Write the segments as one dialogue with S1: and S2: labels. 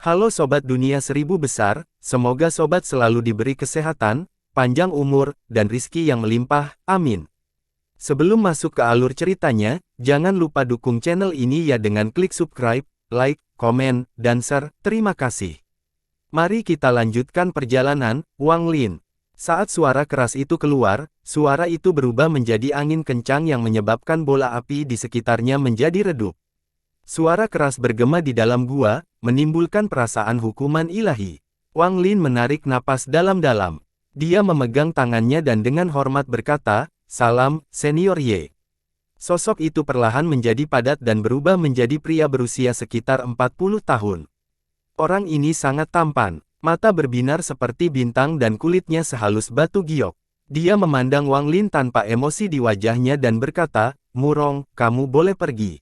S1: Halo Sobat Dunia Seribu Besar, semoga Sobat selalu diberi kesehatan, panjang umur, dan rizki yang melimpah, amin. Sebelum masuk ke alur ceritanya, jangan lupa dukung channel ini ya dengan klik subscribe, like, komen, dan share, terima kasih. Mari kita lanjutkan perjalanan, Wang Lin. Saat suara keras itu keluar, suara itu berubah menjadi angin kencang yang menyebabkan bola api di sekitarnya menjadi redup. Suara keras bergema di dalam gua, menimbulkan perasaan hukuman ilahi. Wang Lin menarik napas dalam-dalam. Dia memegang tangannya dan dengan hormat berkata, "Salam, Senior Ye." Sosok itu perlahan menjadi padat dan berubah menjadi pria berusia sekitar 40 tahun. Orang ini sangat tampan, mata berbinar seperti bintang dan kulitnya sehalus batu giok. Dia memandang Wang Lin tanpa emosi di wajahnya dan berkata, "Murong, kamu boleh pergi."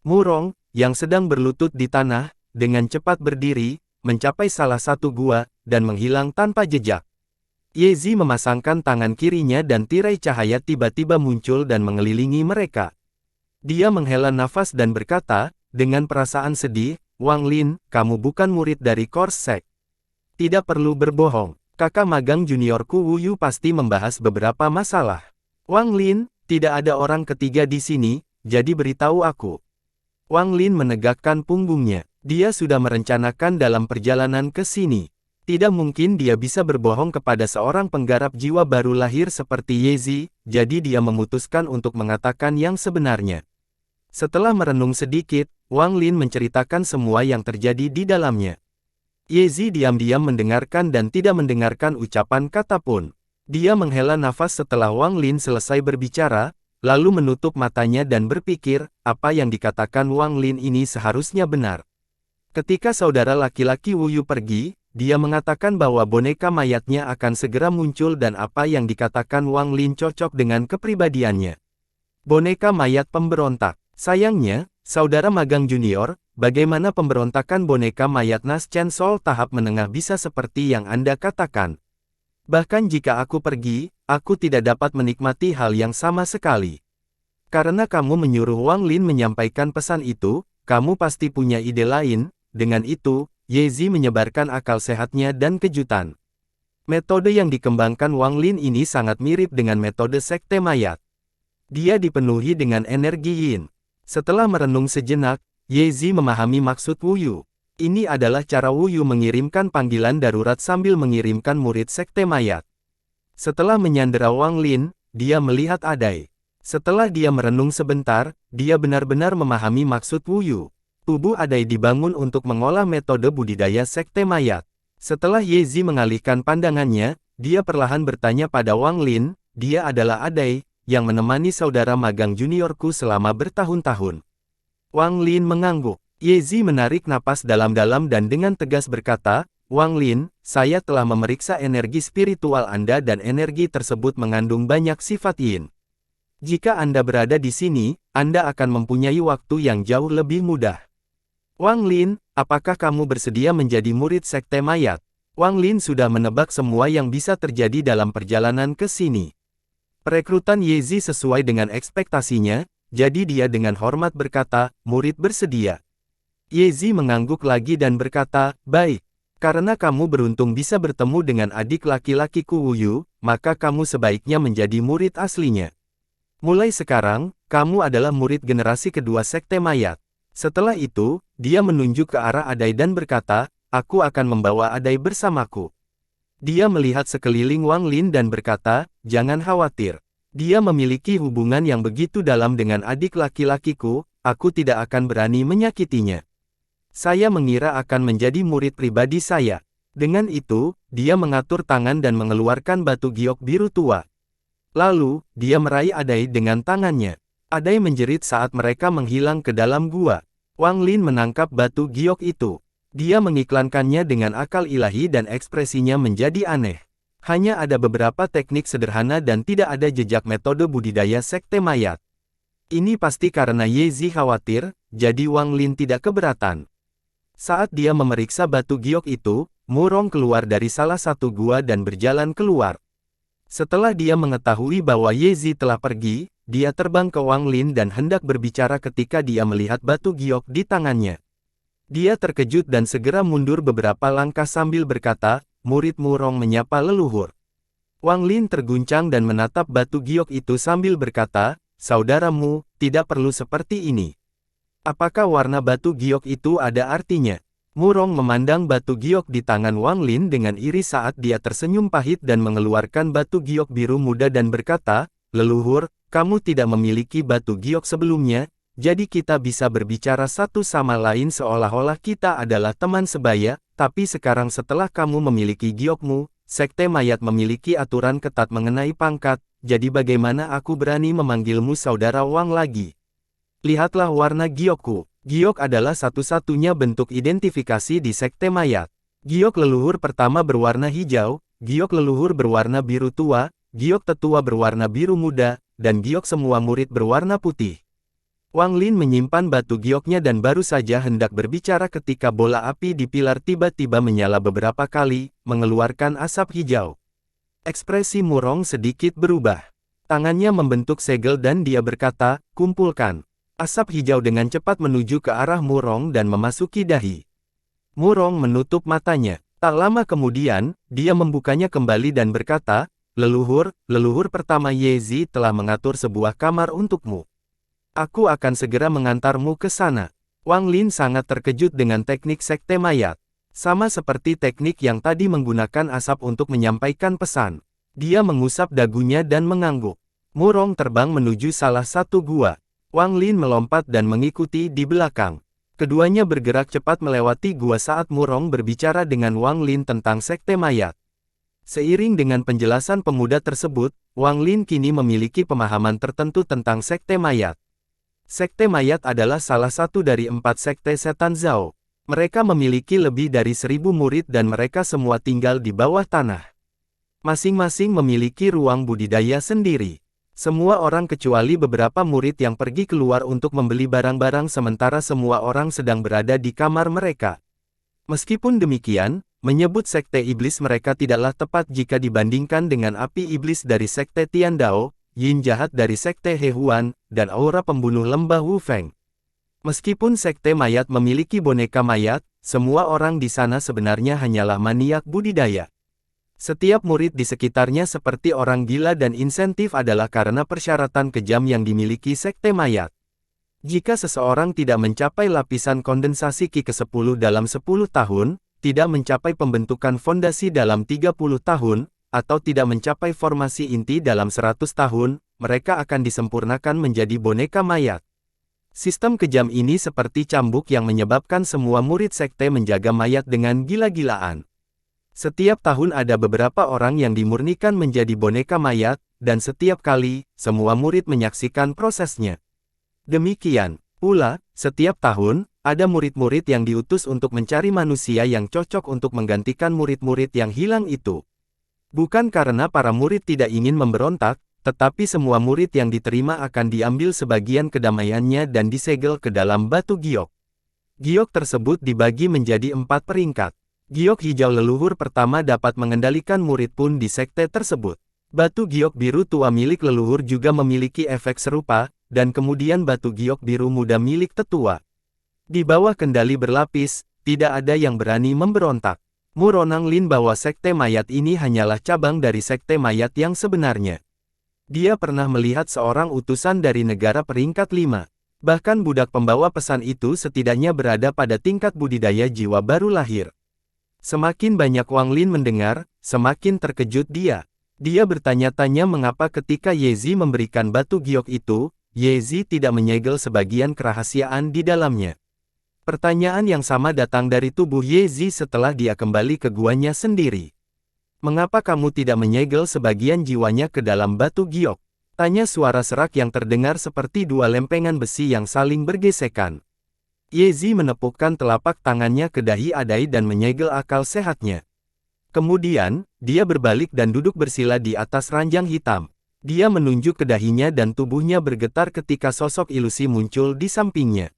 S1: Murong, yang sedang berlutut di tanah, dengan cepat berdiri, mencapai salah satu gua, dan menghilang tanpa jejak. Ye Zi memasangkan tangan kirinya dan tirai cahaya tiba-tiba muncul dan mengelilingi mereka. Dia menghela nafas dan berkata, dengan perasaan sedih, "Wang Lin, kamu bukan murid dari Course Sect. Tidak perlu berbohong, kakak magang juniorku Wu Yu pasti membahas beberapa masalah. Wang Lin, tidak ada orang ketiga di sini, jadi beritahu aku." Wang Lin menegakkan punggungnya. Dia sudah merencanakan dalam perjalanan ke sini. Tidak mungkin dia bisa berbohong kepada seorang penggarap jiwa baru lahir seperti Ye Zi, jadi dia memutuskan untuk mengatakan yang sebenarnya. Setelah merenung sedikit, Wang Lin menceritakan semua yang terjadi di dalamnya. Ye Zi diam-diam mendengarkan dan tidak mendengarkan ucapan kata pun. Dia menghela nafas setelah Wang Lin selesai berbicara, lalu menutup matanya dan berpikir, apa yang dikatakan Wang Lin ini seharusnya benar. Ketika saudara laki-laki Wu Yu pergi, dia mengatakan bahwa boneka mayatnya akan segera muncul dan apa yang dikatakan Wang Lin cocok dengan kepribadiannya. Boneka mayat pemberontak. Sayangnya, saudara magang junior, bagaimana pemberontakan boneka mayat Nas Chen Sol tahap menengah bisa seperti yang Anda katakan? Bahkan jika aku pergi, aku tidak dapat menikmati hal yang sama sekali. Karena kamu menyuruh Wang Lin menyampaikan pesan itu, kamu pasti punya ide lain. Dengan itu, Ye Zi menyebarkan akal sehatnya dan kejutan. Metode yang dikembangkan Wang Lin ini sangat mirip dengan metode sekte mayat. Dia dipenuhi dengan energi yin. Setelah merenung sejenak, Ye Zi memahami maksud Wu Yu. Ini adalah cara Wu Yu mengirimkan panggilan darurat sambil mengirimkan murid sekte mayat. Setelah menyandera Wang Lin, dia melihat Adai. Setelah dia merenung sebentar, dia benar-benar memahami maksud Wu Yu. Tubuh Adai dibangun untuk mengolah metode budidaya sekte mayat. Setelah Ye Zi mengalihkan pandangannya, dia perlahan bertanya pada Wang Lin, "Dia adalah Adai, yang menemani saudara magang juniorku selama bertahun-tahun." Wang Lin mengangguk. Ye Zi menarik napas dalam-dalam dan dengan tegas berkata, "Wang Lin, saya telah memeriksa energi spiritual Anda dan energi tersebut mengandung banyak sifat yin. Jika Anda berada di sini, Anda akan mempunyai waktu yang jauh lebih mudah." "Wang Lin, apakah kamu bersedia menjadi murid sekte mayat?" Wang Lin sudah menebak semua yang bisa terjadi dalam perjalanan ke sini. Perekrutan Ye Zi sesuai dengan ekspektasinya, jadi dia dengan hormat berkata, "Murid bersedia." Ye Zi mengangguk lagi dan berkata, "Baik. Karena kamu beruntung bisa bertemu dengan adik laki-lakiku Wu Yu, maka kamu sebaiknya menjadi murid aslinya. Mulai sekarang, kamu adalah murid generasi kedua sekte mayat." Setelah itu, dia menunjuk ke arah Adai dan berkata, "Aku akan membawa Adai bersamaku." Dia melihat sekeliling Wang Lin dan berkata, "Jangan khawatir. Dia memiliki hubungan yang begitu dalam dengan adik laki-lakiku, aku tidak akan berani menyakitinya. Saya mengira akan menjadi murid pribadi saya." Dengan itu, dia mengatur tangan dan mengeluarkan batu giok biru tua. Lalu, dia meraih Adai dengan tangannya. Adai menjerit saat mereka menghilang ke dalam gua. Wang Lin menangkap batu giok itu. Dia mengiklankannya dengan akal ilahi dan ekspresinya menjadi aneh. Hanya ada beberapa teknik sederhana dan tidak ada jejak metode budidaya sekte mayat. Ini pasti karena Ye Zi khawatir, jadi Wang Lin tidak keberatan. Saat dia memeriksa batu giok itu, Murong keluar dari salah satu gua dan berjalan keluar. Setelah dia mengetahui bahwa Ye Zi telah pergi, dia terbang ke Wang Lin dan hendak berbicara ketika dia melihat batu giok di tangannya. Dia terkejut dan segera mundur beberapa langkah sambil berkata, murid Murong menyapa leluhur. Wang Lin terguncang dan menatap batu giok itu sambil berkata, saudaramu, tidak perlu seperti ini. Apakah warna batu giok itu ada artinya? Murong memandang batu giok di tangan Wang Lin dengan iri saat dia tersenyum pahit dan mengeluarkan batu giok biru muda dan berkata, leluhur, kamu tidak memiliki batu giok sebelumnya, jadi kita bisa berbicara satu sama lain seolah-olah kita adalah teman sebaya, tapi sekarang setelah kamu memiliki giokmu, Sekte Mayat memiliki aturan ketat mengenai pangkat, jadi bagaimana aku berani memanggilmu saudara Wang lagi? Lihatlah warna giokku. Giok adalah satu-satunya bentuk identifikasi di Sekte Mayat. Giok leluhur pertama berwarna hijau, giok leluhur berwarna biru tua, giok tetua berwarna biru muda, dan giok semua murid berwarna putih. Wang Lin menyimpan batu gioknya dan baru saja hendak berbicara ketika bola api di pilar tiba-tiba menyala beberapa kali, mengeluarkan asap hijau. Ekspresi Murong sedikit berubah. Tangannya membentuk segel dan dia berkata, kumpulkan. Asap hijau dengan cepat menuju ke arah Murong dan memasuki dahi. Murong menutup matanya. Tak lama kemudian, dia membukanya kembali dan berkata, leluhur pertama Yezi telah mengatur sebuah kamar untukmu. Aku akan segera mengantarmu ke sana. Wang Lin sangat terkejut dengan teknik Sekte Mayat. Sama seperti teknik yang tadi menggunakan asap untuk menyampaikan pesan. Dia mengusap dagunya dan mengangguk. Murong terbang menuju salah satu gua. Wang Lin melompat dan mengikuti di belakang. Keduanya bergerak cepat melewati gua saat Murong berbicara dengan Wang Lin tentang Sekte Mayat. Seiring dengan penjelasan pemuda tersebut, Wang Lin kini memiliki pemahaman tertentu tentang Sekte Mayat. Sekte Mayat adalah salah satu dari 4 sekte setan Zhao. Mereka memiliki lebih dari 1000 murid dan mereka semua tinggal di bawah tanah. Masing-masing memiliki ruang budidaya sendiri. Semua orang kecuali beberapa murid yang pergi keluar untuk membeli barang-barang sementara semua orang sedang berada di kamar mereka. Meskipun demikian, menyebut sekte iblis mereka tidaklah tepat jika dibandingkan dengan api iblis dari sekte Tiandao, yin jahat dari sekte Hehuan, dan aura pembunuh lembah Wu Feng. Meskipun sekte mayat memiliki boneka mayat, semua orang di sana sebenarnya hanyalah maniak budidaya. Setiap murid di sekitarnya seperti orang gila dan insentif adalah karena persyaratan kejam yang dimiliki Sekte Mayat. Jika seseorang tidak mencapai lapisan kondensasi Qi ke-10 dalam 10 tahun, tidak mencapai pembentukan fondasi dalam 30 tahun, atau tidak mencapai formasi inti dalam 100 tahun, mereka akan disempurnakan menjadi boneka mayat. Sistem kejam ini seperti cambuk yang menyebabkan semua murid sekte menjaga mayat dengan gila-gilaan. Setiap tahun ada beberapa orang yang dimurnikan menjadi boneka mayat, dan setiap kali, semua murid menyaksikan prosesnya. Demikian pula, setiap tahun, ada murid-murid yang diutus untuk mencari manusia yang cocok untuk menggantikan murid-murid yang hilang itu. Bukan karena para murid tidak ingin memberontak, tetapi semua murid yang diterima akan diambil sebagian kedamaiannya dan disegel ke dalam batu giok. Giok tersebut dibagi menjadi 4 peringkat. Giok hijau leluhur pertama dapat mengendalikan murid pun di sekte tersebut. Batu giok biru tua milik leluhur juga memiliki efek serupa, dan kemudian batu giok biru muda milik tetua. Di bawah kendali berlapis, tidak ada yang berani memberontak. Muronang Lin bahwa sekte mayat ini hanyalah cabang dari sekte mayat yang sebenarnya. Dia pernah melihat seorang utusan dari negara peringkat 5. Bahkan budak pembawa pesan itu setidaknya berada pada tingkat budidaya jiwa baru lahir. Semakin banyak Wang Lin mendengar, semakin terkejut dia. Dia bertanya-tanya mengapa ketika Yezi memberikan batu giok itu, Yezi tidak menyegel sebagian kerahasiaan di dalamnya. Pertanyaan yang sama datang dari tubuh Yezi setelah dia kembali ke guanya sendiri. Mengapa kamu tidak menyegel sebagian jiwanya ke dalam batu giok? Tanya suara serak yang terdengar seperti 2 lempengan besi yang saling bergesekan. Yezi menepukkan telapak tangannya ke dahi Adai dan menyegel akal sehatnya. Kemudian, dia berbalik dan duduk bersila di atas ranjang hitam. Dia menunjuk ke dahinya dan tubuhnya bergetar ketika sosok ilusi muncul di sampingnya.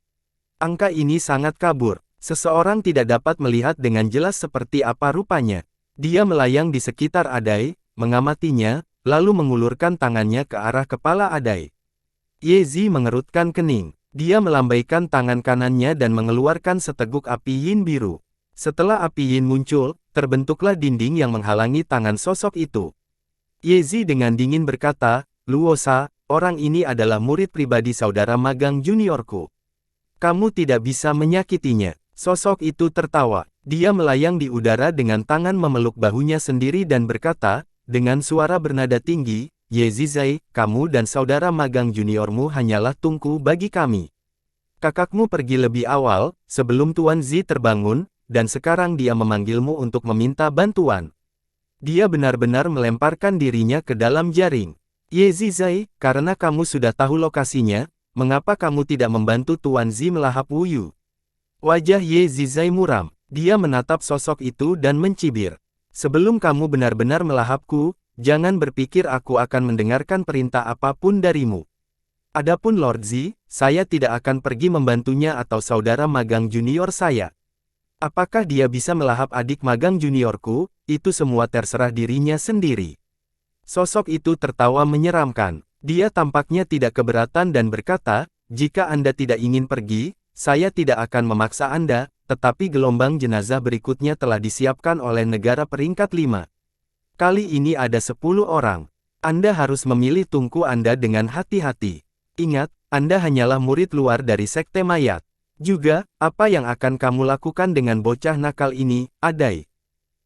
S1: Angka ini sangat kabur. Seseorang tidak dapat melihat dengan jelas seperti apa rupanya. Dia melayang di sekitar Adai, mengamatinya, lalu mengulurkan tangannya ke arah kepala Adai. Yezi mengerutkan kening. Dia melambaikan tangan kanannya dan mengeluarkan seteguk api yin biru. Setelah api yin muncul, terbentuklah dinding yang menghalangi tangan sosok itu. Ye Zi dengan dingin berkata, "Luosa, orang ini adalah murid pribadi saudara magang juniorku. Kamu tidak bisa menyakitinya." Sosok itu tertawa. Dia melayang di udara dengan tangan memeluk bahunya sendiri dan berkata, dengan suara bernada tinggi, "Ye Zizai, kamu dan saudara magang juniormu hanyalah tungku bagi kami. Kakakmu pergi lebih awal, sebelum Tuan Zi terbangun, dan sekarang dia memanggilmu untuk meminta bantuan." Dia benar-benar melemparkan dirinya ke dalam jaring. "Ye Zizai, karena kamu sudah tahu lokasinya, mengapa kamu tidak membantu Tuan Zi melahap Wu Yu?" Wajah Ye Zizai muram. Dia menatap sosok itu dan mencibir. "Sebelum kamu benar-benar melahapku, jangan berpikir aku akan mendengarkan perintah apapun darimu. Adapun Lord Zi, saya tidak akan pergi membantunya atau saudara magang junior saya. Apakah dia bisa melahap adik magang juniorku, itu semua terserah dirinya sendiri." Sosok itu tertawa menyeramkan. Dia tampaknya tidak keberatan dan berkata, "Jika Anda tidak ingin pergi, saya tidak akan memaksa Anda, tetapi gelombang jenazah berikutnya telah disiapkan oleh negara peringkat 5. Kali ini ada 10 orang. Anda harus memilih tungku Anda dengan hati-hati. Ingat, Anda hanyalah murid luar dari Sekte Mayat. Juga, apa yang akan kamu lakukan dengan bocah nakal ini, Adai?"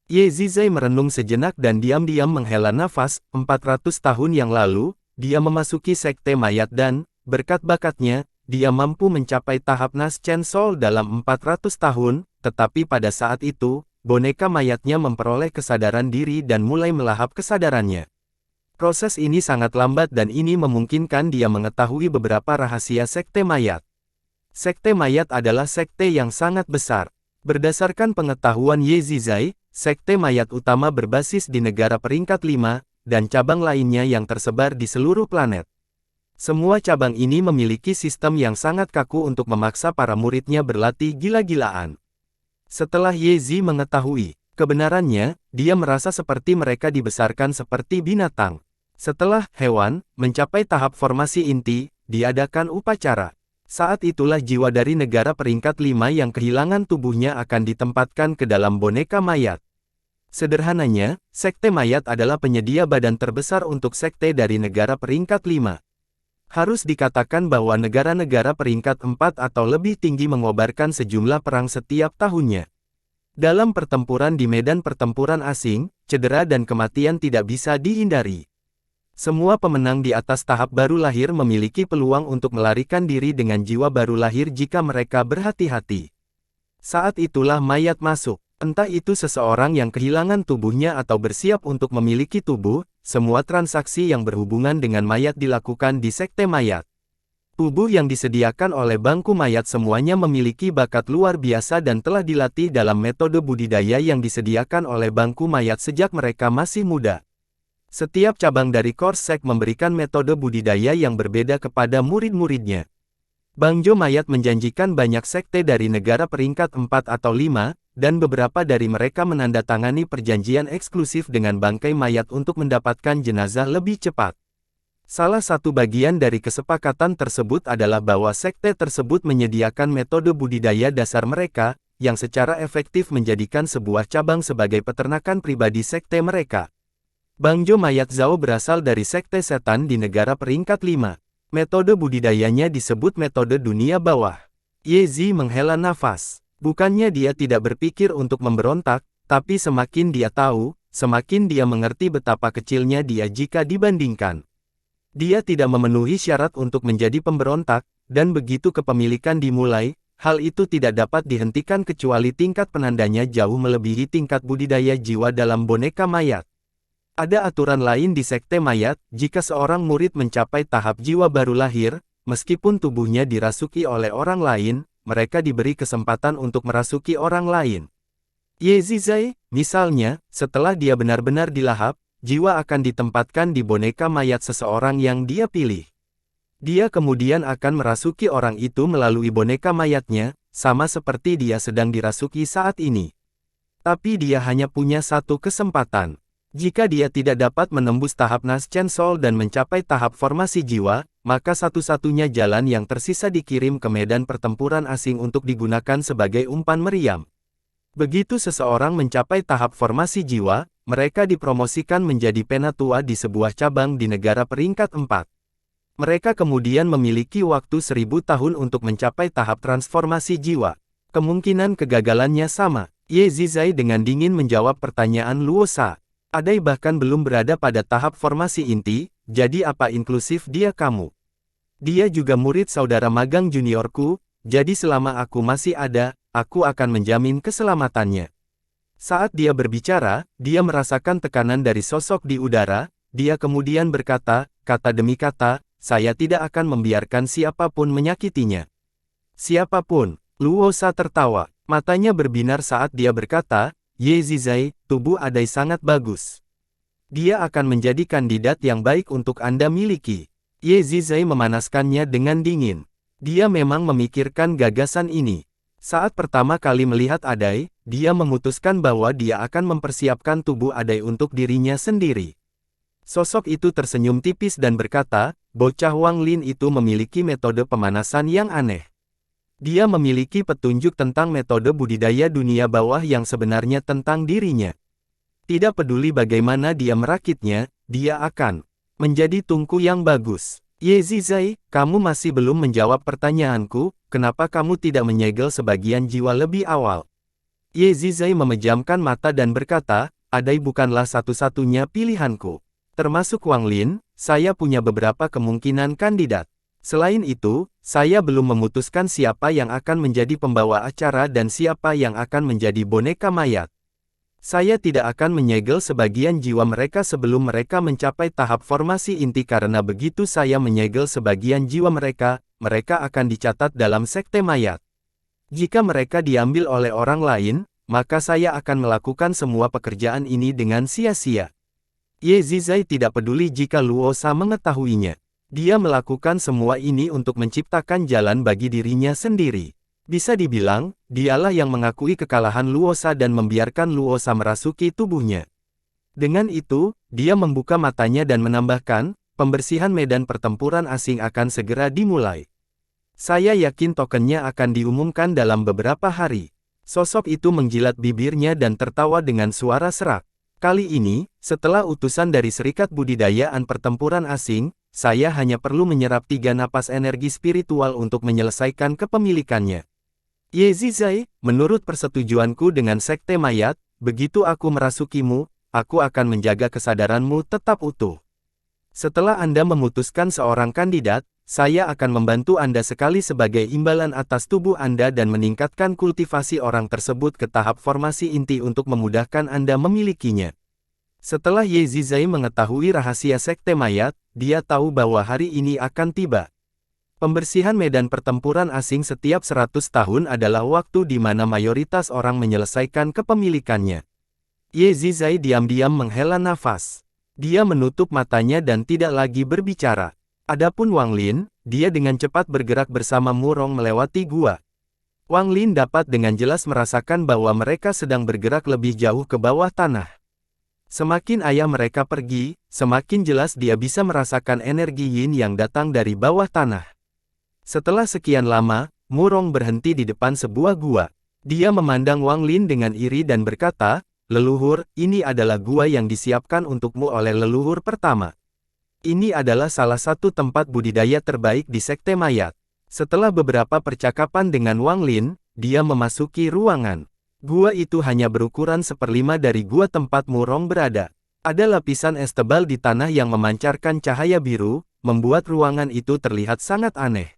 S1: Ye Zizai merenung sejenak dan diam-diam menghela nafas. 400 tahun yang lalu, dia memasuki Sekte Mayat dan, berkat bakatnya, dia mampu mencapai tahap Nas Chen Sol dalam 400 tahun, tetapi pada saat itu, boneka mayatnya memperoleh kesadaran diri dan mulai melahap kesadarannya. Proses ini sangat lambat dan ini memungkinkan dia mengetahui beberapa rahasia Sekte Mayat. Sekte Mayat adalah sekte yang sangat besar. Berdasarkan pengetahuan Ye Zizai, Sekte Mayat utama berbasis di negara peringkat 5, dan cabang lainnya yang tersebar di seluruh planet. Semua cabang ini memiliki sistem yang sangat kaku untuk memaksa para muridnya berlatih gila-gilaan. Setelah Ye Zi mengetahui kebenarannya, dia merasa seperti mereka dibesarkan seperti binatang. Setelah hewan mencapai tahap formasi inti, diadakan upacara. Saat itulah jiwa dari negara peringkat 5 yang kehilangan tubuhnya akan ditempatkan ke dalam boneka mayat. Sederhananya, Sekte Mayat adalah penyedia badan terbesar untuk sekte dari negara peringkat 5. Harus dikatakan bahwa negara-negara peringkat 4 atau lebih tinggi mengobarkan sejumlah perang setiap tahunnya. Dalam pertempuran di medan pertempuran asing, cedera dan kematian tidak bisa dihindari. Semua pemenang di atas tahap baru lahir memiliki peluang untuk melarikan diri dengan jiwa baru lahir jika mereka berhati-hati. Saat itulah mayat masuk. Entah itu seseorang yang kehilangan tubuhnya atau bersiap untuk memiliki tubuh, semua transaksi yang berhubungan dengan mayat dilakukan di Sekte Mayat. Tubuh yang disediakan oleh bangku mayat semuanya memiliki bakat luar biasa dan telah dilatih dalam metode budidaya yang disediakan oleh bangku mayat sejak mereka masih muda. Setiap cabang dari Core Sect memberikan metode budidaya yang berbeda kepada murid-muridnya. Bangjo Mayat menjanjikan banyak sekte dari negara peringkat 4 atau 5, dan beberapa dari mereka menandatangani perjanjian eksklusif dengan bangkai mayat untuk mendapatkan jenazah lebih cepat. Salah satu bagian dari kesepakatan tersebut adalah bahwa sekte tersebut menyediakan metode budidaya dasar mereka, yang secara efektif menjadikan sebuah cabang sebagai peternakan pribadi sekte mereka. Bangjo Mayat Zhao berasal dari Sekte Setan di negara peringkat 5. Metode budidayanya disebut metode dunia bawah. Ye Zi menghela nafas. Bukannya dia tidak berpikir untuk memberontak, tapi semakin dia tahu, semakin dia mengerti betapa kecilnya dia jika dibandingkan. Dia tidak memenuhi syarat untuk menjadi pemberontak, dan begitu kepemilikan dimulai, hal itu tidak dapat dihentikan kecuali tingkat penandanya jauh melebihi tingkat budidaya jiwa dalam boneka mayat. Ada aturan lain di Sekte Mayat, jika seorang murid mencapai tahap jiwa baru lahir, meskipun tubuhnya dirasuki oleh orang lain, mereka diberi kesempatan untuk merasuki orang lain. Ye Zizai, misalnya, setelah dia benar-benar dilahap, jiwa akan ditempatkan di boneka mayat seseorang yang dia pilih. Dia kemudian akan merasuki orang itu melalui boneka mayatnya, sama seperti dia sedang dirasuki saat ini. Tapi dia hanya punya satu kesempatan. Jika dia tidak dapat menembus tahap Nas Chen Sol dan mencapai tahap formasi jiwa, maka satu-satunya jalan yang tersisa dikirim ke medan pertempuran asing untuk digunakan sebagai umpan meriam. Begitu seseorang mencapai tahap formasi jiwa, mereka dipromosikan menjadi penatua di sebuah cabang di negara peringkat 4. Mereka kemudian memiliki waktu 1000 tahun untuk mencapai tahap transformasi jiwa. Kemungkinan kegagalannya sama. Ye Zizai dengan dingin menjawab pertanyaan Luo Sha. Adai bahkan belum berada pada tahap formasi inti, jadi apa inklusif dia kamu? Dia juga murid saudara magang juniorku, jadi selama aku masih ada, aku akan menjamin keselamatannya. Saat dia berbicara, dia merasakan tekanan dari sosok di udara, dia kemudian berkata, kata demi kata, saya tidak akan membiarkan siapapun menyakitinya. Siapapun, Luo Sha tertawa, matanya berbinar saat dia berkata, Ye Zizai, tubuh Adai sangat bagus. Dia akan menjadi kandidat yang baik untuk Anda miliki. Ye Zizai memanaskannya dengan dingin. Dia memang memikirkan gagasan ini. Saat pertama kali melihat Adai, dia memutuskan bahwa dia akan mempersiapkan tubuh Adai untuk dirinya sendiri. Sosok itu tersenyum tipis dan berkata, bocah Wang Lin itu memiliki metode pemanasan yang aneh. Dia memiliki petunjuk tentang metode budidaya dunia bawah yang sebenarnya tentang dirinya. Tidak peduli bagaimana dia merakitnya, dia akan menjadi tungku yang bagus. Ye Zizai, kamu masih belum menjawab pertanyaanku, kenapa kamu tidak menyegel sebagian jiwa lebih awal? Ye Zizai memejamkan mata dan berkata, Adai bukanlah satu-satunya pilihanku. Termasuk Wang Lin, saya punya beberapa kemungkinan kandidat. Selain itu, saya belum memutuskan siapa yang akan menjadi pembawa acara dan siapa yang akan menjadi boneka mayat. Saya tidak akan menyegel sebagian jiwa mereka sebelum mereka mencapai tahap formasi inti karena begitu saya menyegel sebagian jiwa mereka, mereka akan dicatat dalam sekte mayat. Jika mereka diambil oleh orang lain, maka saya akan melakukan semua pekerjaan ini dengan sia-sia. Ye Zizai tidak peduli jika Luo Sha mengetahuinya. Dia melakukan semua ini untuk menciptakan jalan bagi dirinya sendiri. Bisa dibilang, dialah yang mengakui kekalahan Luo Sha dan membiarkan Luo Sha merasuki tubuhnya. Dengan itu, dia membuka matanya dan menambahkan, pembersihan medan pertempuran asing akan segera dimulai. Saya yakin tokennya akan diumumkan dalam beberapa hari. Sosok itu menjilat bibirnya dan tertawa dengan suara serak. Kali ini, setelah utusan dari Serikat Budidayaan Pertempuran Asing, saya hanya perlu menyerap 3 napas energi spiritual untuk menyelesaikan kepemilikannya. Ye Zizai, menurut persetujuanku dengan Sekte Mayat, begitu aku merasukimu, aku akan menjaga kesadaranmu tetap utuh. Setelah Anda memutuskan seorang kandidat, saya akan membantu Anda sekali sebagai imbalan atas tubuh Anda dan meningkatkan kultivasi orang tersebut ke tahap formasi inti untuk memudahkan Anda memilikinya. Setelah Ye Zizai mengetahui rahasia Sekte Mayat, dia tahu bahwa hari ini akan tiba. Pembersihan medan pertempuran asing setiap 100 tahun adalah waktu di mana mayoritas orang menyelesaikan kepemilikannya. Ye Zizai diam-diam menghela nafas. Dia menutup matanya dan tidak lagi berbicara. Adapun Wang Lin, dia dengan cepat bergerak bersama Murong melewati gua. Wang Lin dapat dengan jelas merasakan bahwa mereka sedang bergerak lebih jauh ke bawah tanah. Semakin ayah mereka pergi, semakin jelas dia bisa merasakan energi yin yang datang dari bawah tanah. Setelah sekian lama, Murong berhenti di depan sebuah gua. Dia memandang Wang Lin dengan iri dan berkata, leluhur, ini adalah gua yang disiapkan untukmu oleh leluhur pertama. Ini adalah salah satu tempat budidaya terbaik di Sekte Mayat. Setelah beberapa percakapan dengan Wang Lin, dia memasuki ruangan. Gua itu hanya berukuran 1/5 dari gua tempat Murong berada. Ada lapisan es tebal di tanah yang memancarkan cahaya biru, membuat ruangan itu terlihat sangat aneh.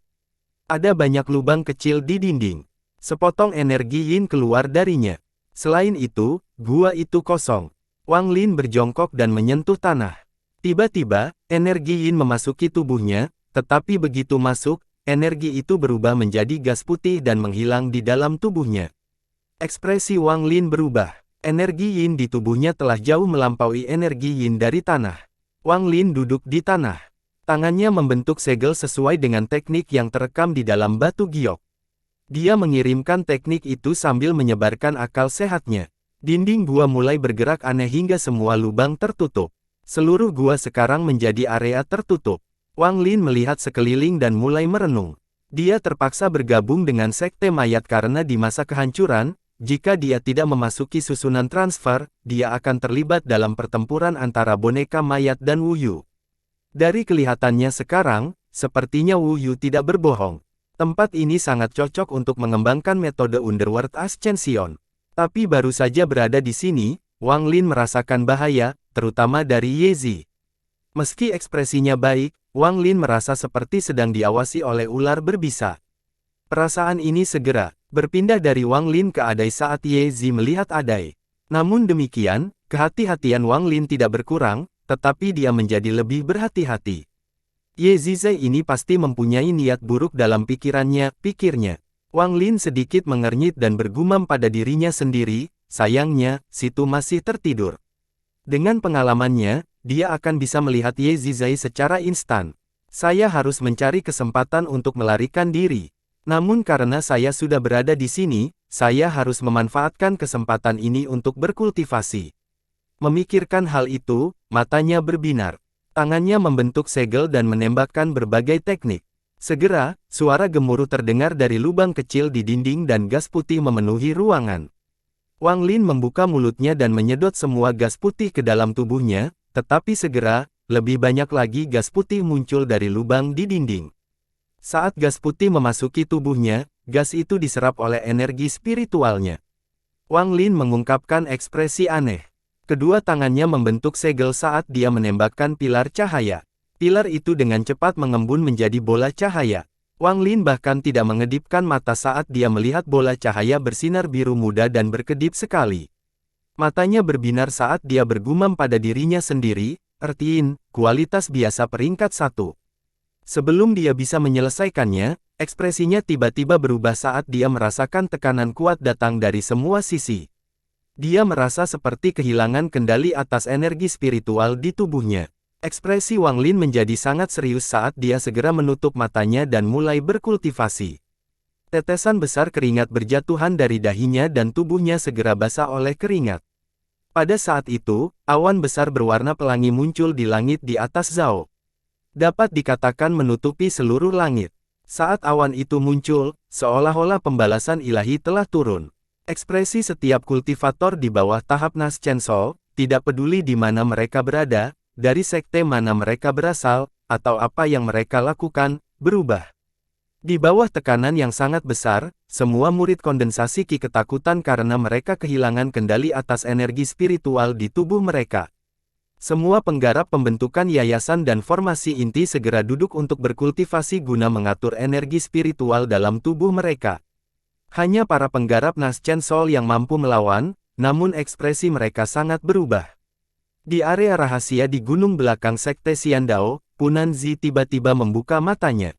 S1: Ada banyak lubang kecil di dinding. Sepotong energi yin keluar darinya. Selain itu, gua itu kosong. Wang Lin berjongkok dan menyentuh tanah. Tiba-tiba, energi yin memasuki tubuhnya, tetapi begitu masuk, energi itu berubah menjadi gas putih dan menghilang di dalam tubuhnya. Ekspresi Wang Lin berubah. Energi yin di tubuhnya telah jauh melampaui energi yin dari tanah. Wang Lin duduk di tanah. Tangannya membentuk segel sesuai dengan teknik yang terekam di dalam batu giok. Dia mengirimkan teknik itu sambil menyebarkan akal sehatnya. Dinding gua mulai bergerak aneh hingga semua lubang tertutup. Seluruh gua sekarang menjadi area tertutup. Wang Lin melihat sekeliling dan mulai merenung. Dia terpaksa bergabung dengan Sekte Mayat karena di masa kehancuran, jika dia tidak memasuki susunan transfer, dia akan terlibat dalam pertempuran antara boneka mayat dan Wu Yu. Dari kelihatannya sekarang, sepertinya Wu Yu tidak berbohong. Tempat ini sangat cocok untuk mengembangkan metode Underworld Ascension. Tapi baru saja berada di sini, Wang Lin merasakan bahaya, terutama dari Ye Zi. Meski ekspresinya baik, Wang Lin merasa seperti sedang diawasi oleh ular berbisa. Perasaan ini segera berpindah dari Wang Lin ke Adai saat Ye Zi melihat Adai. Namun demikian, kehati-hatian Wang Lin tidak berkurang, tetapi dia menjadi lebih berhati-hati. Ye Zi ini pasti mempunyai niat buruk dalam pikirannya, pikirnya. Wang Lin sedikit mengernyit dan bergumam pada dirinya sendiri, sayangnya, situ masih tertidur. Dengan pengalamannya, dia akan bisa melihat Ye Zi secara instan. Saya harus mencari kesempatan untuk melarikan diri. Namun karena saya sudah berada di sini, saya harus memanfaatkan kesempatan ini untuk berkultivasi. Memikirkan hal itu, matanya berbinar. Tangannya membentuk segel dan menembakkan berbagai teknik. Segera, suara gemuruh terdengar dari lubang kecil di dinding dan gas putih memenuhi ruangan. Wang Lin membuka mulutnya dan menyedot semua gas putih ke dalam tubuhnya, tetapi segera, lebih banyak lagi gas putih muncul dari lubang di dinding. Saat gas putih memasuki tubuhnya, gas itu diserap oleh energi spiritualnya. Wang Lin mengungkapkan ekspresi aneh. Kedua tangannya membentuk segel saat dia menembakkan pilar cahaya. Pilar itu dengan cepat mengembun menjadi bola cahaya. Wang Lin bahkan tidak mengedipkan mata saat dia melihat bola cahaya bersinar biru muda dan berkedip sekali. Matanya berbinar saat dia bergumam pada dirinya sendiri, "Ertiin, kualitas biasa peringkat 1. Sebelum dia bisa menyelesaikannya, ekspresinya tiba-tiba berubah saat dia merasakan tekanan kuat datang dari semua sisi. Dia merasa seperti kehilangan kendali atas energi spiritual di tubuhnya. Ekspresi Wang Lin menjadi sangat serius saat dia segera menutup matanya dan mulai berkultivasi. Tetesan besar keringat berjatuhan dari dahinya dan tubuhnya segera basah oleh keringat. Pada saat itu, awan besar berwarna pelangi muncul di langit di atas Zhao. Dapat dikatakan menutupi seluruh langit. Saat awan itu muncul, seolah-olah pembalasan ilahi telah turun. Ekspresi setiap kultivator di bawah tahap Naschen Soul, tidak peduli di mana mereka berada, dari sekte mana mereka berasal, atau apa yang mereka lakukan, berubah. Di bawah tekanan yang sangat besar, semua murid kondensasi Qi ketakutan karena mereka kehilangan kendali atas energi spiritual di tubuh mereka. Semua penggarap pembentukan yayasan dan formasi inti segera duduk untuk berkultivasi guna mengatur energi spiritual dalam tubuh mereka. Hanya para penggarap Naschen Soul yang mampu melawan, namun ekspresi mereka sangat berubah. Di area rahasia di gunung belakang Sekte Xiandao, Punan Zi tiba-tiba membuka matanya.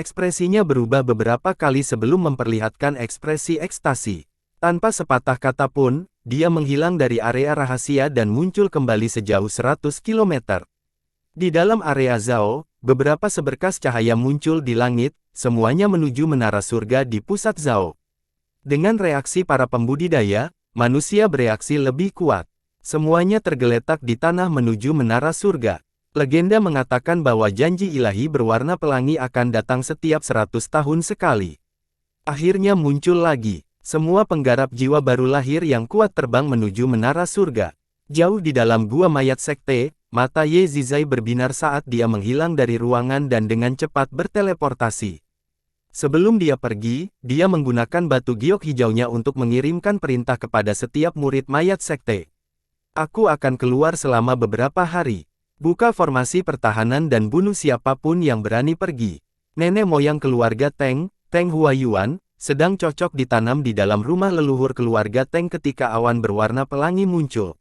S1: Ekspresinya berubah beberapa kali sebelum memperlihatkan ekspresi ekstasi. Tanpa sepatah kata pun, dia menghilang dari area rahasia dan muncul kembali sejauh 100 km. Di dalam area Zhao, beberapa seberkas cahaya muncul di langit, semuanya menuju menara surga di pusat Zhao. Dengan reaksi para pembudidaya, manusia bereaksi lebih kuat. Semuanya tergeletak di tanah menuju menara surga. Legenda mengatakan bahwa janji ilahi berwarna pelangi akan datang setiap 100 tahun sekali. Akhirnya muncul lagi. Semua penggarap jiwa baru lahir yang kuat terbang menuju menara surga. Jauh di dalam gua mayat sekte, mata Ye Zizai berbinar saat dia menghilang dari ruangan dan dengan cepat berteleportasi. Sebelum dia pergi, dia menggunakan batu giok hijaunya untuk mengirimkan perintah kepada setiap murid mayat sekte. Aku akan keluar selama beberapa hari. Buka formasi pertahanan dan bunuh siapapun yang berani pergi. Nenek moyang keluarga Teng, Teng Huayuan, sedang cocok ditanam di dalam rumah leluhur keluarga Teng ketika awan berwarna pelangi muncul.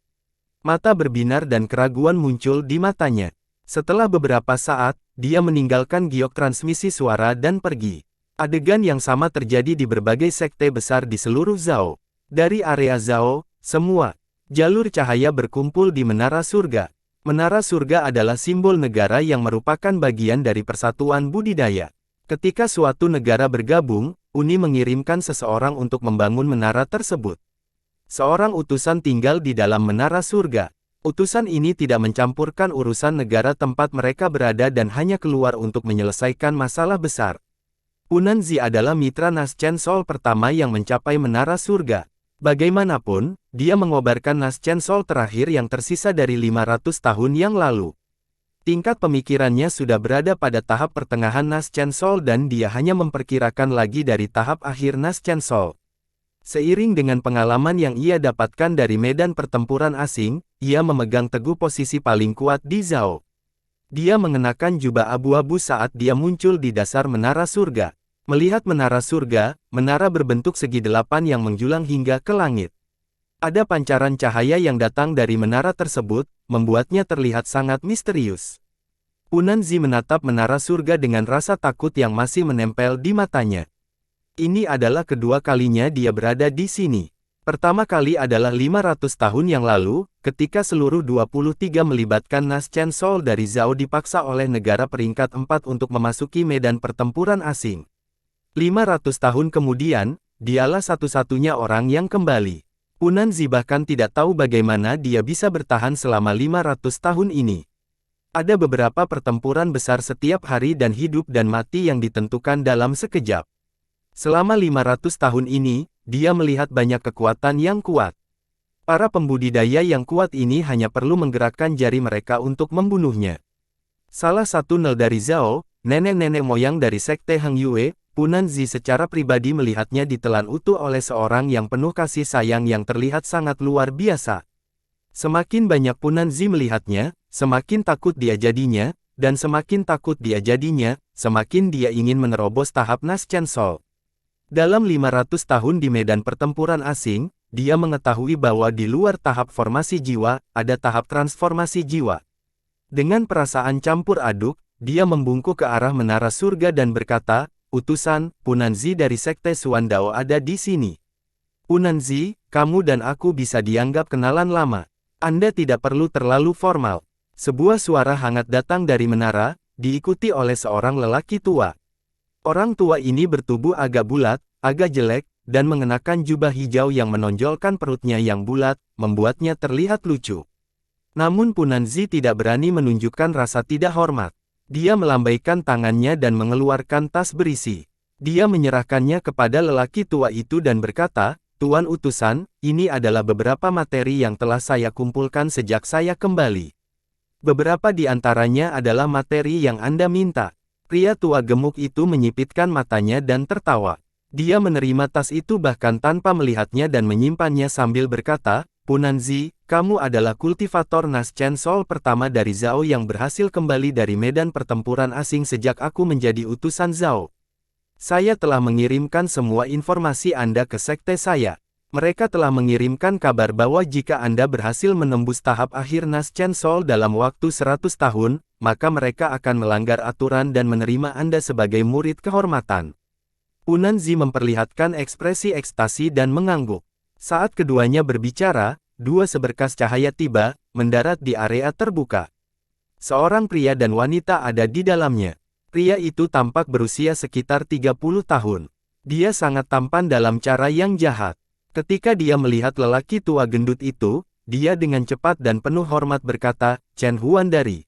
S1: Mata berbinar dan keraguan muncul di matanya. Setelah beberapa saat, dia meninggalkan giok transmisi suara dan pergi. Adegan yang sama terjadi di berbagai sekte besar di seluruh Zhao. Dari area Zhao, semua jalur cahaya berkumpul di menara surga. Menara surga adalah simbol negara yang merupakan bagian dari persatuan budidaya. Ketika suatu negara bergabung, Uni mengirimkan seseorang untuk membangun menara tersebut. Seorang utusan tinggal di dalam menara surga. Utusan ini tidak mencampurkan urusan negara tempat mereka berada dan hanya keluar untuk menyelesaikan masalah besar. Punanzi adalah mitra Naschen Sol pertama yang mencapai menara surga. Bagaimanapun, dia mengobarkan Naschen Sol terakhir yang tersisa dari 500 tahun yang lalu. Tingkat pemikirannya sudah berada pada tahap pertengahan Naschen Sol dan dia hanya memperkirakan lagi dari tahap akhir Naschen Sol. Seiring dengan pengalaman yang ia dapatkan dari medan pertempuran asing, ia memegang teguh posisi paling kuat di Zhao. Dia mengenakan jubah abu-abu saat dia muncul di dasar menara surga. Melihat menara surga, menara berbentuk segi delapan yang menjulang hingga ke langit. Ada pancaran cahaya yang datang dari menara tersebut, membuatnya terlihat sangat misterius. Punanzi menatap menara surga dengan rasa takut yang masih menempel di matanya. Ini adalah kedua kalinya dia berada di sini. Pertama kali adalah 500 tahun yang lalu, ketika seluruh 23 melibatkan Naschen Sol dari Zhao dipaksa oleh negara peringkat 4 untuk memasuki medan pertempuran asing. 500 tahun kemudian, dialah satu-satunya orang yang kembali. Punanzi bahkan tidak tahu bagaimana dia bisa bertahan selama 500 tahun ini. Ada beberapa pertempuran besar setiap hari dan hidup dan mati yang ditentukan dalam sekejap. Selama 500 tahun ini, dia melihat banyak kekuatan yang kuat. Para pembudidaya yang kuat ini hanya perlu menggerakkan jari mereka untuk membunuhnya. Salah satu nel dari Zhao, nenek-nenek moyang dari Sekte Heng Yue, Punanzi secara pribadi melihatnya ditelan utuh oleh seorang yang penuh kasih sayang yang terlihat sangat luar biasa. Semakin banyak Punanzi melihatnya, semakin takut dia jadinya, dan semakin takut dia jadinya, semakin dia ingin menerobos tahap Naschen Sol. Dalam 500 tahun di medan pertempuran asing, dia mengetahui bahwa di luar tahap formasi jiwa, ada tahap transformasi jiwa. Dengan perasaan campur aduk, dia membungkuk ke arah menara surga dan berkata, "Utusan, Punanzi dari Sekte Suandao ada di sini." "Punanzi, kamu dan aku bisa dianggap kenalan lama. Anda tidak perlu terlalu formal." Sebuah suara hangat datang dari menara, diikuti oleh seorang lelaki tua. Orang tua ini bertubuh agak bulat, agak jelek, dan mengenakan jubah hijau yang menonjolkan perutnya yang bulat, membuatnya terlihat lucu. Namun Punanzi tidak berani menunjukkan rasa tidak hormat. Dia melambaikan tangannya dan mengeluarkan tas berisi. Dia menyerahkannya kepada lelaki tua itu dan berkata, "Tuan Utusan, ini adalah beberapa materi yang telah saya kumpulkan sejak saya kembali. Beberapa di antaranya adalah materi yang Anda minta." Pria tua gemuk itu menyipitkan matanya dan tertawa. Dia menerima tas itu bahkan tanpa melihatnya dan menyimpannya sambil berkata, "Punanzi, kamu adalah kultivator Naschen Sol pertama dari Zhao yang berhasil kembali dari medan pertempuran asing sejak aku menjadi utusan Zhao. Saya telah mengirimkan semua informasi Anda ke sekte saya. Mereka telah mengirimkan kabar bahwa jika Anda berhasil menembus tahap akhir Naschen Sol dalam waktu 100 tahun, maka mereka akan melanggar aturan dan menerima Anda sebagai murid kehormatan." Punanzi memperlihatkan ekspresi ekstasi dan mengangguk. Saat keduanya berbicara, dua seberkas cahaya tiba, mendarat di area terbuka. Seorang pria dan wanita ada di dalamnya. Pria itu tampak berusia sekitar 30 tahun. Dia sangat tampan dalam cara yang jahat. Ketika dia melihat lelaki tua gendut itu, dia dengan cepat dan penuh hormat berkata, "Chen Huan dari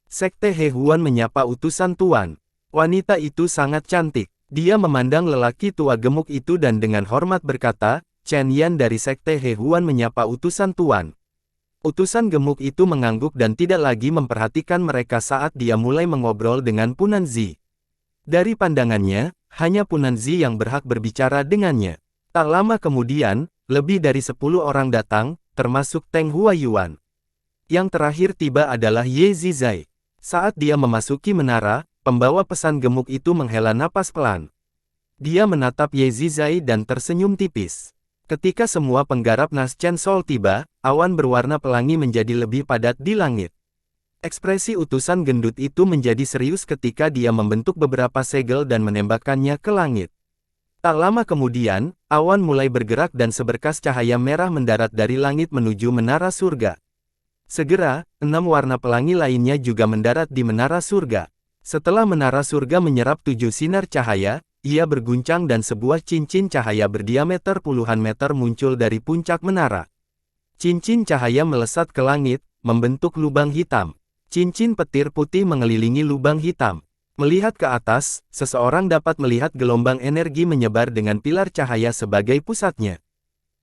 S1: Sekte He Huan menyapa utusan Tuan." Wanita itu sangat cantik. Dia memandang lelaki tua gemuk itu dan dengan hormat berkata, "Chen Yan dari Sekte He Huan menyapa utusan Tuan." Utusan gemuk itu mengangguk dan tidak lagi memperhatikan mereka saat dia mulai mengobrol dengan Punanzi. Dari pandangannya, hanya Punanzi yang berhak berbicara dengannya. Tak lama kemudian, lebih dari 10 orang datang, termasuk Teng Huayuan. Yang terakhir tiba adalah Ye Zizai. Saat dia memasuki menara, pembawa pesan gemuk itu menghela napas pelan. Dia menatap Ye Zizai dan tersenyum tipis. Ketika semua penggarap Naschen Sol tiba, awan berwarna pelangi menjadi lebih padat di langit. Ekspresi utusan gendut itu menjadi serius ketika dia membentuk beberapa segel dan menembakkannya ke langit. Tak lama kemudian, awan mulai bergerak dan seberkas cahaya merah mendarat dari langit menuju menara surga. Segera, 6 warna pelangi lainnya juga mendarat di menara surga. Setelah menara surga menyerap 7 sinar cahaya, ia berguncang dan sebuah cincin cahaya berdiameter puluhan meter muncul dari puncak menara. Cincin cahaya melesat ke langit, membentuk lubang hitam. Cincin petir putih mengelilingi lubang hitam. Melihat ke atas, seseorang dapat melihat gelombang energi menyebar dengan pilar cahaya sebagai pusatnya.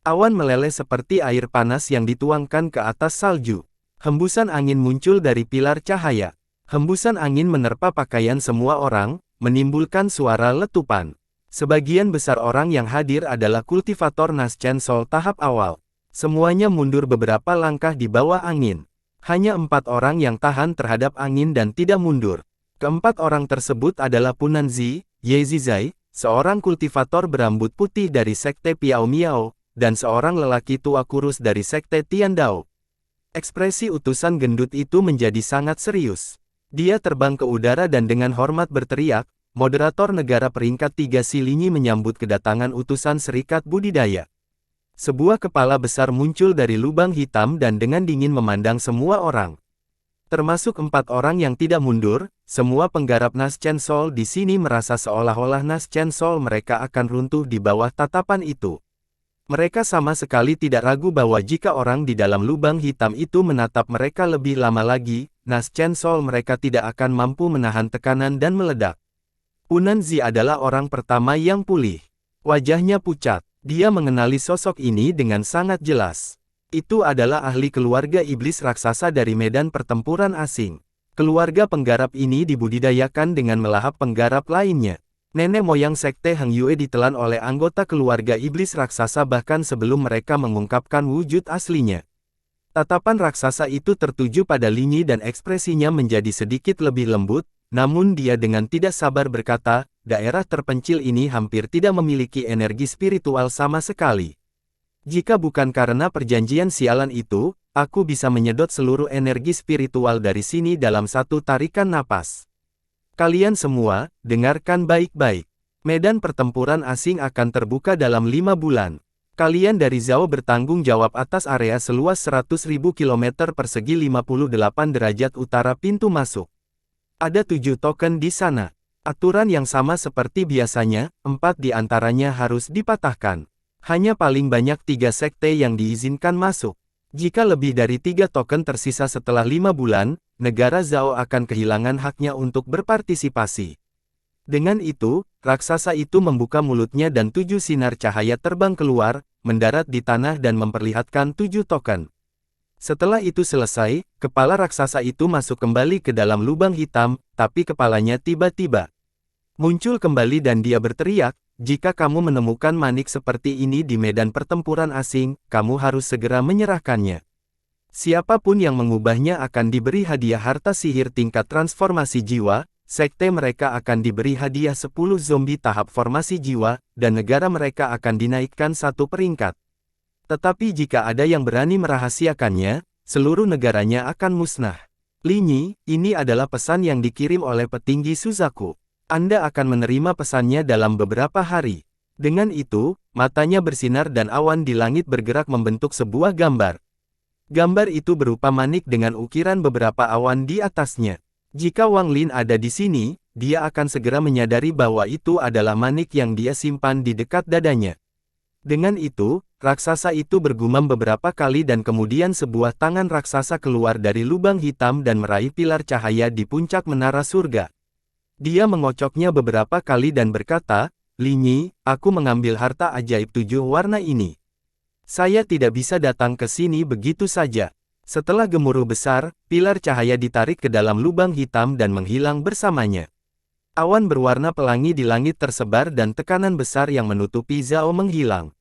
S1: Awan meleleh seperti air panas yang dituangkan ke atas salju. Hembusan angin muncul dari pilar cahaya. Hembusan angin menerpa pakaian semua orang, menimbulkan suara letupan. Sebagian besar orang yang hadir adalah kultivator Naschen Sol tahap awal. Semuanya mundur beberapa langkah di bawah angin. Hanya 4 orang yang tahan terhadap angin dan tidak mundur. Keempat orang tersebut adalah Punanzi, Yezizai, seorang kultivator berambut putih dari Sekte Piao Miao, dan seorang lelaki tua kurus dari Sekte Tiandao. Ekspresi utusan gendut itu menjadi sangat serius. Dia terbang ke udara dan dengan hormat berteriak, moderator negara peringkat 3 Silinyi menyambut kedatangan utusan Serikat Budidaya. Sebuah kepala besar muncul dari lubang hitam dan dengan dingin memandang semua orang. Termasuk 4 orang yang tidak mundur, semua penggarap Naschen Sol di sini merasa seolah-olah Naschen Sol mereka akan runtuh di bawah tatapan itu. Mereka sama sekali tidak ragu bahwa jika orang di dalam lubang hitam itu menatap mereka lebih lama lagi, Naschen Sol mereka tidak akan mampu menahan tekanan dan meledak. Punanzi adalah orang pertama yang pulih. Wajahnya pucat. Dia mengenali sosok ini dengan sangat jelas. Itu adalah ahli keluarga iblis raksasa dari medan pertempuran asing. Keluarga penggarap ini dibudidayakan dengan melahap penggarap lainnya. Nenek moyang Sekte Hang Yue ditelan oleh anggota keluarga iblis raksasa bahkan sebelum mereka mengungkapkan wujud aslinya. Tatapan raksasa itu tertuju pada Linyi dan ekspresinya menjadi sedikit lebih lembut, namun dia dengan tidak sabar berkata, daerah terpencil ini hampir tidak memiliki energi spiritual sama sekali. Jika bukan karena perjanjian sialan itu, aku bisa menyedot seluruh energi spiritual dari sini dalam satu tarikan napas. Kalian semua, dengarkan baik-baik. Medan pertempuran asing akan terbuka dalam 5 bulan. Kalian dari Zhao bertanggung jawab atas area seluas 100.000 km persegi 58 derajat utara pintu masuk. Ada 7 token di sana. Aturan yang sama seperti biasanya, 4 di antaranya harus dipatahkan. Hanya paling banyak 3 sekte yang diizinkan masuk. Jika lebih dari 3 token tersisa setelah 5 bulan, negara Zhao akan kehilangan haknya untuk berpartisipasi. Dengan itu, raksasa itu membuka mulutnya dan 7 sinar cahaya terbang keluar, mendarat di tanah dan memperlihatkan 7 token. Setelah itu selesai, kepala raksasa itu masuk kembali ke dalam lubang hitam, tapi kepalanya tiba-tiba muncul kembali dan dia berteriak, jika kamu menemukan manik seperti ini di medan pertempuran asing, kamu harus segera menyerahkannya. Siapapun yang mengubahnya akan diberi hadiah harta sihir tingkat transformasi jiwa, sekte mereka akan diberi hadiah 10 zombie tahap formasi jiwa, dan negara mereka akan dinaikkan 1 peringkat. Tetapi jika ada yang berani merahasiakannya, seluruh negaranya akan musnah. Linyi, ini adalah pesan yang dikirim oleh petinggi Suzaku. Anda akan menerima pesannya dalam beberapa hari. Dengan itu, matanya bersinar dan awan di langit bergerak membentuk sebuah gambar. Gambar itu berupa manik dengan ukiran beberapa awan di atasnya. Jika Wang Lin ada di sini, dia akan segera menyadari bahwa itu adalah manik yang dia simpan di dekat dadanya. Dengan itu, raksasa itu bergumam beberapa kali dan kemudian sebuah tangan raksasa keluar dari lubang hitam dan meraih pilar cahaya di puncak menara surga. Dia mengocoknya beberapa kali dan berkata, Linyi, aku mengambil harta ajaib 7 warna ini. Saya tidak bisa datang ke sini begitu saja. Setelah gemuruh besar, pilar cahaya ditarik ke dalam lubang hitam dan menghilang bersamanya. Awan berwarna pelangi di langit tersebar dan tekanan besar yang menutupi Zhao menghilang.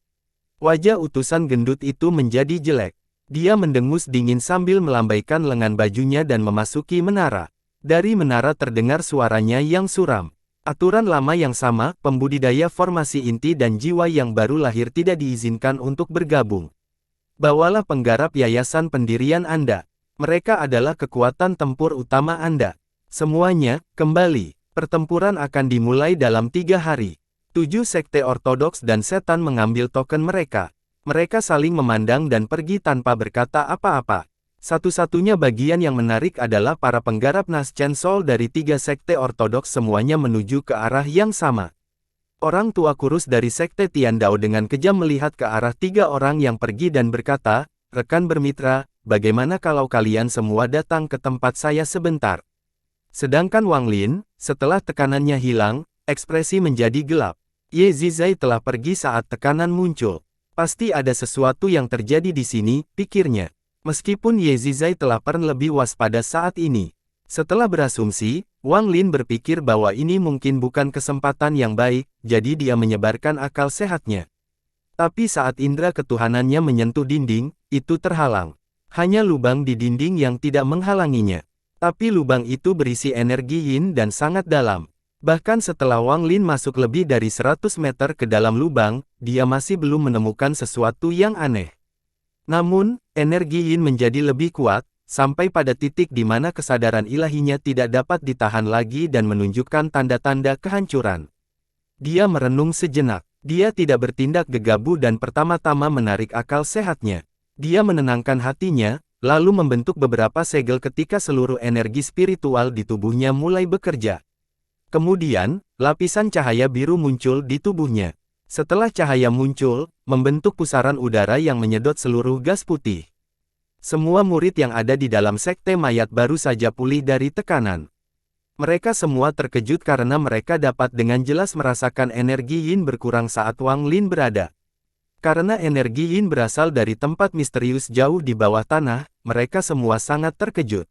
S1: Wajah utusan gendut itu menjadi jelek. Dia mendengus dingin sambil melambaikan lengan bajunya dan memasuki menara. Dari menara terdengar suaranya yang suram. Aturan lama yang sama, pembudidaya formasi inti dan jiwa yang baru lahir tidak diizinkan untuk bergabung. Bawalah penggarap yayasan pendirian Anda. Mereka adalah kekuatan tempur utama Anda. Semuanya, kembali. Pertempuran akan dimulai dalam 3 hari. 7 sekte ortodoks dan setan mengambil token mereka. Mereka saling memandang dan pergi tanpa berkata apa-apa. Satu-satunya bagian yang menarik adalah para penggarap Naschen Sol dari 3 sekte ortodoks semuanya menuju ke arah yang sama. Orang tua kurus dari sekte Tiandao dengan kejam melihat ke arah 3 orang yang pergi dan berkata, rekan bermitra, bagaimana kalau kalian semua datang ke tempat saya sebentar? Sedangkan Wang Lin, setelah tekanannya hilang, ekspresi menjadi gelap. Ye Zizai telah pergi saat tekanan muncul. Pasti ada sesuatu yang terjadi di sini, pikirnya. Meskipun Ye Zizai telah lebih waspada saat ini. Setelah berasumsi, Wang Lin berpikir bahwa ini mungkin bukan kesempatan yang baik, jadi dia menyebarkan akal sehatnya. Tapi saat indera ketuhanannya menyentuh dinding, itu terhalang. Hanya lubang di dinding yang tidak menghalanginya. Tapi lubang itu berisi energi yin dan sangat dalam. Bahkan setelah Wang Lin masuk lebih dari 100 meter ke dalam lubang, dia masih belum menemukan sesuatu yang aneh. Namun, energi yin menjadi lebih kuat, sampai pada titik di mana kesadaran ilahinya tidak dapat ditahan lagi dan menunjukkan tanda-tanda kehancuran. Dia merenung sejenak. Dia tidak bertindak gegabah dan pertama-tama menarik akal sehatnya. Dia menenangkan hatinya, lalu membentuk beberapa segel ketika seluruh energi spiritual di tubuhnya mulai bekerja. Kemudian, lapisan cahaya biru muncul di tubuhnya. Setelah cahaya muncul, membentuk pusaran udara yang menyedot seluruh gas putih. Semua murid yang ada di dalam sekte mayat baru saja pulih dari tekanan. Mereka semua terkejut karena mereka dapat dengan jelas merasakan energi yin berkurang saat Wang Lin berada. Karena energi yin berasal dari tempat misterius jauh di bawah tanah, mereka semua sangat terkejut.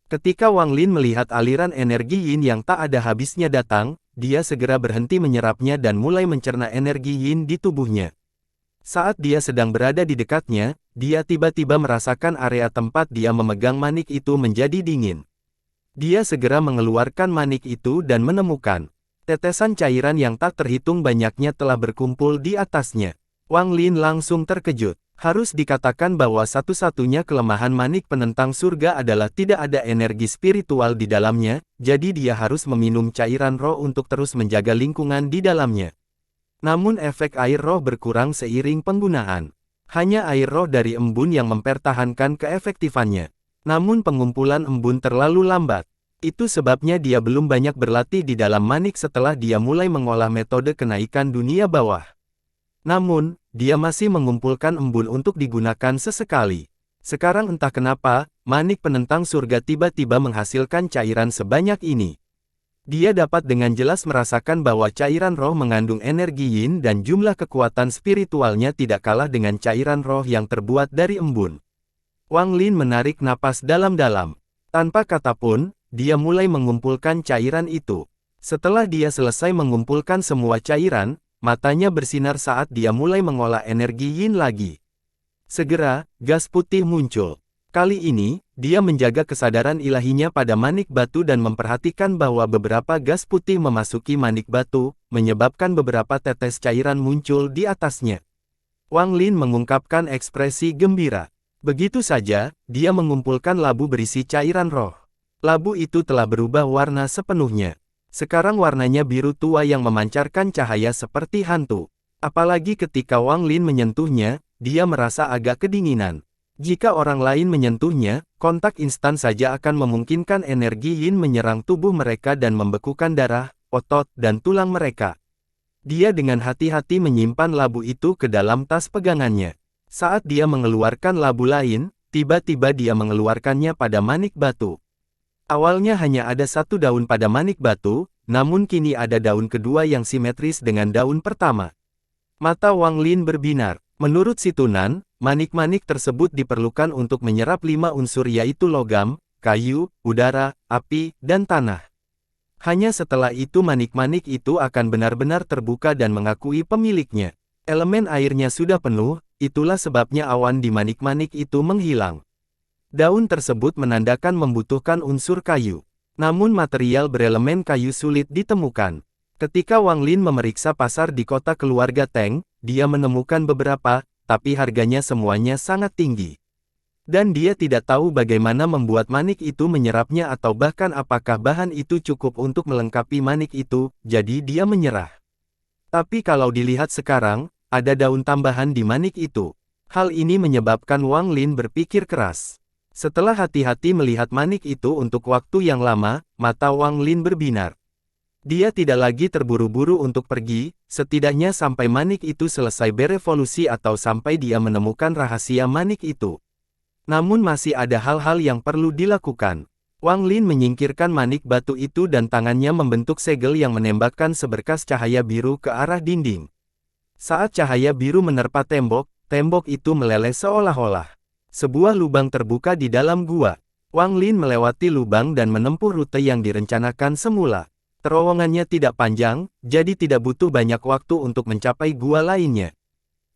S1: Ketika Wang Lin melihat aliran energi yin yang tak ada habisnya datang, dia segera berhenti menyerapnya dan mulai mencerna energi yin di tubuhnya. Saat dia sedang berada di dekatnya, dia tiba-tiba merasakan area tempat dia memegang manik itu menjadi dingin. Dia segera mengeluarkan manik itu dan menemukan tetesan cairan yang tak terhitung banyaknya telah berkumpul di atasnya. Wang Lin langsung terkejut. Harus dikatakan bahwa satu-satunya kelemahan manik penentang surga adalah tidak ada energi spiritual di dalamnya, jadi dia harus meminum cairan roh untuk terus menjaga lingkungan di dalamnya. Namun efek air roh berkurang seiring penggunaan. Hanya air roh dari embun yang mempertahankan keefektifannya. Namun pengumpulan embun terlalu lambat. Itu sebabnya dia belum banyak berlatih di dalam manik setelah dia mulai mengolah metode kenaikan dunia bawah. Namun, dia masih mengumpulkan embun untuk digunakan sesekali. Sekarang entah kenapa, manik penentang surga tiba-tiba menghasilkan cairan sebanyak ini. Dia dapat dengan jelas merasakan bahwa cairan roh mengandung energi yin dan jumlah kekuatan spiritualnya tidak kalah dengan cairan roh yang terbuat dari embun. Wang Lin menarik napas dalam-dalam. Tanpa kata pun, dia mulai mengumpulkan cairan itu. Setelah dia selesai mengumpulkan semua cairan, matanya bersinar saat dia mulai mengolah energi yin lagi. Segera, gas putih muncul. Kali ini, dia menjaga kesadaran ilahinya pada manik batu dan memperhatikan bahwa beberapa gas putih memasuki manik batu, menyebabkan beberapa tetes cairan muncul di atasnya. Wang Lin mengungkapkan ekspresi gembira. Begitu saja, dia mengumpulkan labu berisi cairan roh. Labu itu telah berubah warna sepenuhnya. Sekarang warnanya biru tua yang memancarkan cahaya seperti hantu. Apalagi ketika Wang Lin menyentuhnya, dia merasa agak kedinginan. Jika orang lain menyentuhnya, kontak instan saja akan memungkinkan energi yin menyerang tubuh mereka dan membekukan darah, otot, dan tulang mereka. Dia dengan hati-hati menyimpan labu itu ke dalam tas pegangannya. Saat dia mengeluarkan labu lain, tiba-tiba dia mengeluarkannya pada manik batu. Awalnya hanya ada satu daun pada manik batu, namun kini ada daun kedua yang simetris dengan daun pertama. Mata Wang Lin berbinar. Menurut Situnan, manik-manik tersebut diperlukan untuk menyerap 5 unsur yaitu logam, kayu, udara, api, dan tanah. Hanya setelah itu manik-manik itu akan benar-benar terbuka dan mengakui pemiliknya. Elemen airnya sudah penuh, itulah sebabnya awan di manik-manik itu menghilang. Daun tersebut menandakan membutuhkan unsur kayu. Namun material berelemen kayu sulit ditemukan. Ketika Wang Lin memeriksa pasar di kota keluarga Teng, dia menemukan beberapa, tapi harganya semuanya sangat tinggi. Dan dia tidak tahu bagaimana membuat manik itu menyerapnya atau bahkan apakah bahan itu cukup untuk melengkapi manik itu, jadi dia menyerah. Tapi kalau dilihat sekarang, ada daun tambahan di manik itu. Hal ini menyebabkan Wang Lin berpikir keras. Setelah hati-hati melihat manik itu untuk waktu yang lama, mata Wang Lin berbinar. Dia tidak lagi terburu-buru untuk pergi, setidaknya sampai manik itu selesai berevolusi atau sampai dia menemukan rahasia manik itu. Namun masih ada hal-hal yang perlu dilakukan. Wang Lin menyingkirkan manik batu itu dan tangannya membentuk segel yang menembakkan seberkas cahaya biru ke arah dinding. Saat cahaya biru menerpa tembok, tembok itu meleleh seolah-olah sebuah lubang terbuka di dalam gua. Wang Lin melewati lubang dan menempuh rute yang direncanakan semula. Terowongannya tidak panjang, jadi tidak butuh banyak waktu untuk mencapai gua lainnya.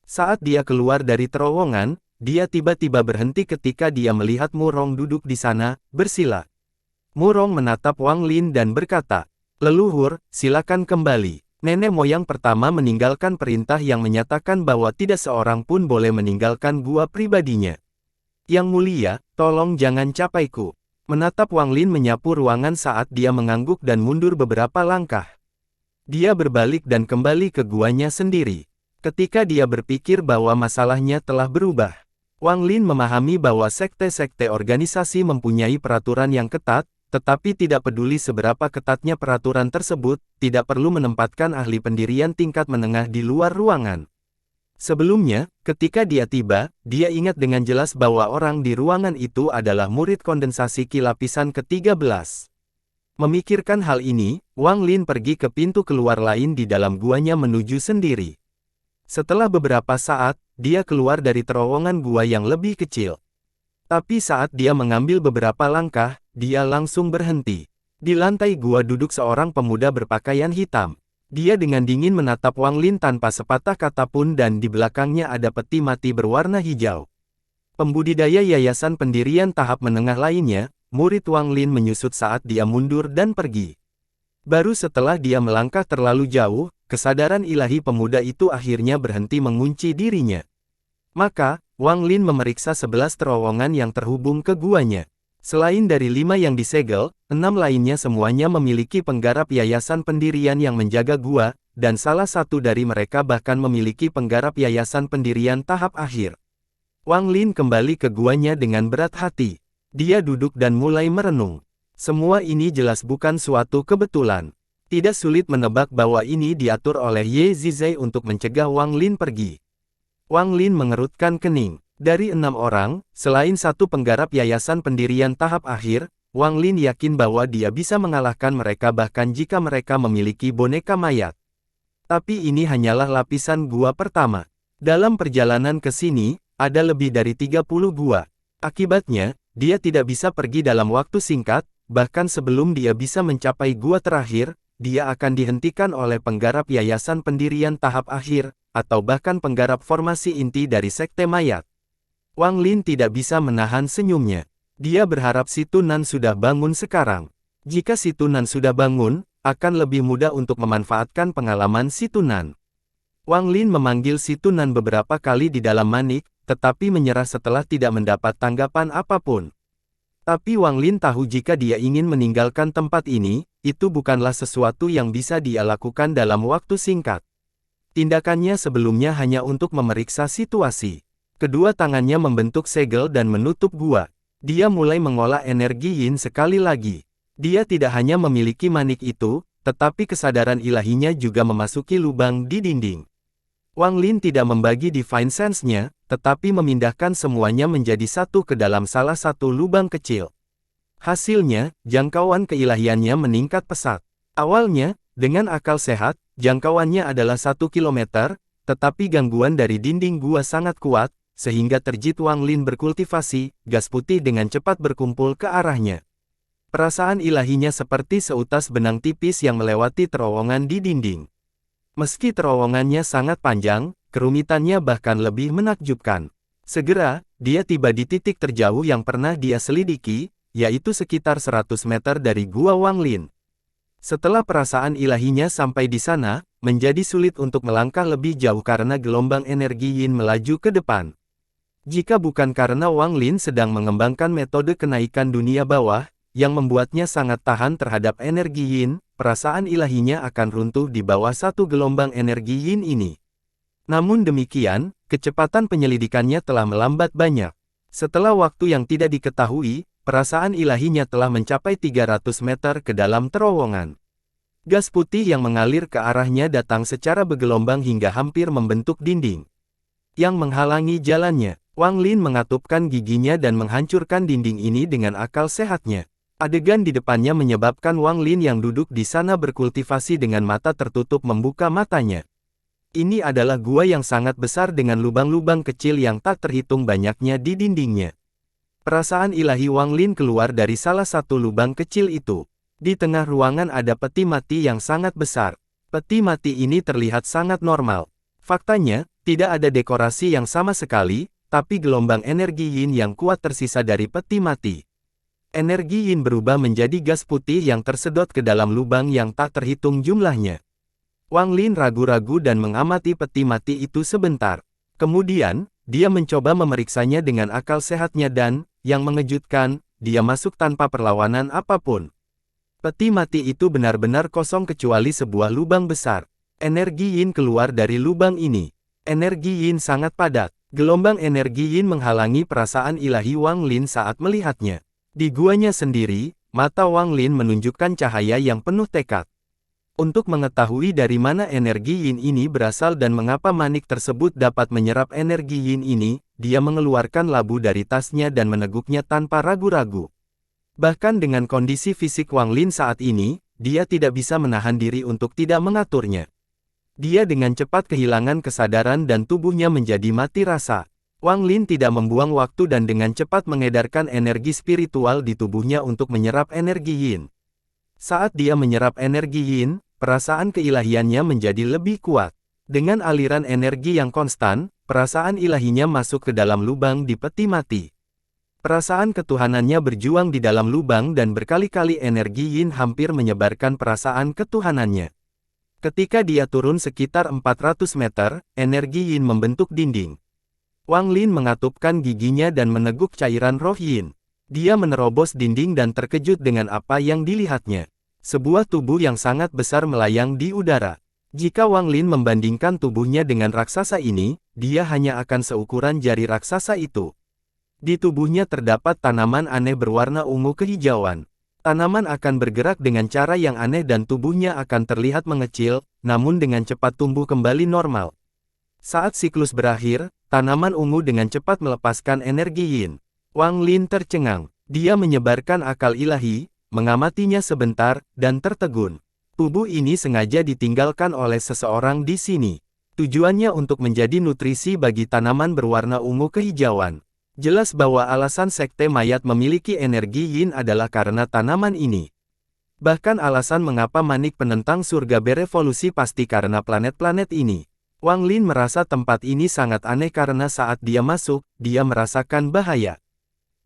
S1: Saat dia keluar dari terowongan, dia tiba-tiba berhenti ketika dia melihat Murong duduk di sana, bersila. Murong menatap Wang Lin dan berkata, "Leluhur, silakan kembali." Nenek moyang pertama meninggalkan perintah yang menyatakan bahwa tidak seorang pun boleh meninggalkan gua pribadinya. "Yang mulia, tolong jangan capaiku." Menatap Wang Lin menyapu ruangan saat dia mengangguk dan mundur beberapa langkah. Dia berbalik dan kembali ke guanya sendiri. Ketika dia berpikir bahwa masalahnya telah berubah, Wang Lin memahami bahwa sekte-sekte organisasi mempunyai peraturan yang ketat, tetapi tidak peduli seberapa ketatnya peraturan tersebut, tidak perlu menempatkan ahli pendirian tingkat menengah di luar ruangan. Sebelumnya, ketika dia tiba, dia ingat dengan jelas bahwa orang di ruangan itu adalah murid kondensasi Qi lapisan ke-13. Memikirkan hal ini, Wang Lin pergi ke pintu keluar lain di dalam guanya menuju sendiri. Setelah beberapa saat, dia keluar dari terowongan gua yang lebih kecil. Tapi saat dia mengambil beberapa langkah, dia langsung berhenti. Di lantai gua duduk seorang pemuda berpakaian hitam. Dia dengan dingin menatap Wang Lin tanpa sepatah kata pun dan di belakangnya ada peti mati berwarna hijau. Pembudidaya yayasan pendirian tahap menengah lainnya, murid Wang Lin menyusut saat dia mundur dan pergi. Baru setelah dia melangkah terlalu jauh, kesadaran ilahi pemuda itu akhirnya berhenti mengunci dirinya. Maka, Wang Lin memeriksa 11 terowongan yang terhubung ke guanya. Selain dari 5 yang disegel, 6 lainnya semuanya memiliki penggarap yayasan pendirian yang menjaga gua, dan salah satu dari mereka bahkan memiliki penggarap yayasan pendirian tahap akhir. Wang Lin kembali ke guanya dengan berat hati. Dia duduk dan mulai merenung. Semua ini jelas bukan suatu kebetulan. Tidak sulit menebak bahwa ini diatur oleh Ye Zizai untuk mencegah Wang Lin pergi. Wang Lin mengerutkan kening. Dari 6 orang, selain satu penggarap yayasan pendirian tahap akhir, Wang Lin yakin bahwa dia bisa mengalahkan mereka bahkan jika mereka memiliki boneka mayat. Tapi ini hanyalah lapisan gua pertama. Dalam perjalanan ke sini, ada lebih dari 30 gua. Akibatnya, dia tidak bisa pergi dalam waktu singkat, bahkan sebelum dia bisa mencapai gua terakhir, dia akan dihentikan oleh penggarap yayasan pendirian tahap akhir, atau bahkan penggarap formasi inti dari sekte mayat. Wang Lin tidak bisa menahan senyumnya. Dia berharap si Tunan sudah bangun sekarang. Jika si Tunan sudah bangun, akan lebih mudah untuk memanfaatkan pengalaman si Tunan. Wang Lin memanggil si Tunan beberapa kali di dalam manik, tetapi menyerah setelah tidak mendapat tanggapan apapun. Tapi Wang Lin tahu jika dia ingin meninggalkan tempat ini, itu bukanlah sesuatu yang bisa dia lakukan dalam waktu singkat. Tindakannya sebelumnya hanya untuk memeriksa situasi. Kedua tangannya membentuk segel dan menutup gua. Dia mulai mengolah energi yin sekali lagi. Dia tidak hanya memiliki manik itu, tetapi kesadaran ilahinya juga memasuki lubang di dinding. Wang Lin tidak membagi divine sense-nya, tetapi memindahkan semuanya menjadi satu ke dalam salah satu lubang kecil. Hasilnya, jangkauan keilahiannya meningkat pesat. Awalnya, dengan akal sehat, jangkauannya adalah 1 kilometer, tetapi gangguan dari dinding gua sangat kuat, sehingga terjit Wang Lin berkultivasi, gas putih dengan cepat berkumpul ke arahnya. Perasaan ilahinya seperti seutas benang tipis yang melewati terowongan di dinding. Meski terowongannya sangat panjang, kerumitannya bahkan lebih menakjubkan. Segera, dia tiba di titik terjauh yang pernah dia selidiki, yaitu sekitar 100 meter dari gua Wang Lin. Setelah perasaan ilahinya sampai di sana, menjadi sulit untuk melangkah lebih jauh karena gelombang energi yin melaju ke depan. Jika bukan karena Wang Lin sedang mengembangkan metode kenaikan dunia bawah, yang membuatnya sangat tahan terhadap energi yin, perasaan ilahinya akan runtuh di bawah satu gelombang energi yin ini. Namun demikian, kecepatan penyelidikannya telah melambat banyak. Setelah waktu yang tidak diketahui, perasaan ilahinya telah mencapai 300 meter ke dalam terowongan. Gas putih yang mengalir ke arahnya datang secara bergelombang hingga hampir membentuk dinding yang menghalangi jalannya. Wang Lin mengatupkan giginya dan menghancurkan dinding ini dengan akal sehatnya. Adegan di depannya menyebabkan Wang Lin yang duduk di sana berkultivasi dengan mata tertutup membuka matanya. Ini adalah gua yang sangat besar dengan lubang-lubang kecil yang tak terhitung banyaknya di dindingnya. Perasaan ilahi Wang Lin keluar dari salah satu lubang kecil itu. Di tengah ruangan ada peti mati yang sangat besar. Peti mati ini terlihat sangat normal. Faktanya, tidak ada dekorasi yang sama sekali, tapi gelombang energi yin yang kuat tersisa dari peti mati. Energi yin berubah menjadi gas putih yang tersedot ke dalam lubang yang tak terhitung jumlahnya. Wang Lin ragu-ragu dan mengamati peti mati itu sebentar. Kemudian, dia mencoba memeriksanya dengan akal sehatnya dan, yang mengejutkan, dia masuk tanpa perlawanan apapun. Peti mati itu benar-benar kosong kecuali sebuah lubang besar. Energi yin keluar dari lubang ini. Energi yin sangat padat. Gelombang energi yin menghalangi perasaan ilahi Wang Lin saat melihatnya. Di guanya sendiri, mata Wang Lin menunjukkan cahaya yang penuh tekad. Untuk mengetahui dari mana energi yin ini berasal dan mengapa manik tersebut dapat menyerap energi yin ini, dia mengeluarkan labu dari tasnya dan meneguknya tanpa ragu-ragu. Bahkan dengan kondisi fisik Wang Lin saat ini, dia tidak bisa menahan diri untuk tidak mengaturnya. Dia dengan cepat kehilangan kesadaran dan tubuhnya menjadi mati rasa. Wang Lin tidak membuang waktu dan dengan cepat mengedarkan energi spiritual di tubuhnya untuk menyerap energi yin. Saat dia menyerap energi yin, perasaan keilahiannya menjadi lebih kuat. Dengan aliran energi yang konstan, perasaan ilahinya masuk ke dalam lubang di peti mati. Perasaan ketuhanannya berjuang di dalam lubang dan berkali-kali energi yin hampir menyebarkan perasaan ketuhanannya. Ketika dia turun sekitar 400 meter, energi yin membentuk dinding. Wang Lin mengatupkan giginya dan meneguk cairan roh yin. Dia menerobos dinding dan terkejut dengan apa yang dilihatnya. Sebuah tubuh yang sangat besar melayang di udara. Jika Wang Lin membandingkan tubuhnya dengan raksasa ini, dia hanya akan seukuran jari raksasa itu. Di tubuhnya terdapat tanaman aneh berwarna ungu kehijauan. Tanaman akan bergerak dengan cara yang aneh dan tubuhnya akan terlihat mengecil, namun dengan cepat tumbuh kembali normal. Saat siklus berakhir, tanaman ungu dengan cepat melepaskan energi yin. Wang Lin tercengang. Dia menyebarkan akal ilahi, mengamatinya sebentar, dan tertegun. Tubuh ini sengaja ditinggalkan oleh seseorang di sini. Tujuannya untuk menjadi nutrisi bagi tanaman berwarna ungu kehijauan. Jelas bahwa alasan sekte mayat memiliki energi yin adalah karena tanaman ini. Bahkan alasan mengapa manik penentang surga berevolusi pasti karena planet-planet ini. Wang Lin merasa tempat ini sangat aneh karena saat dia masuk, dia merasakan bahaya.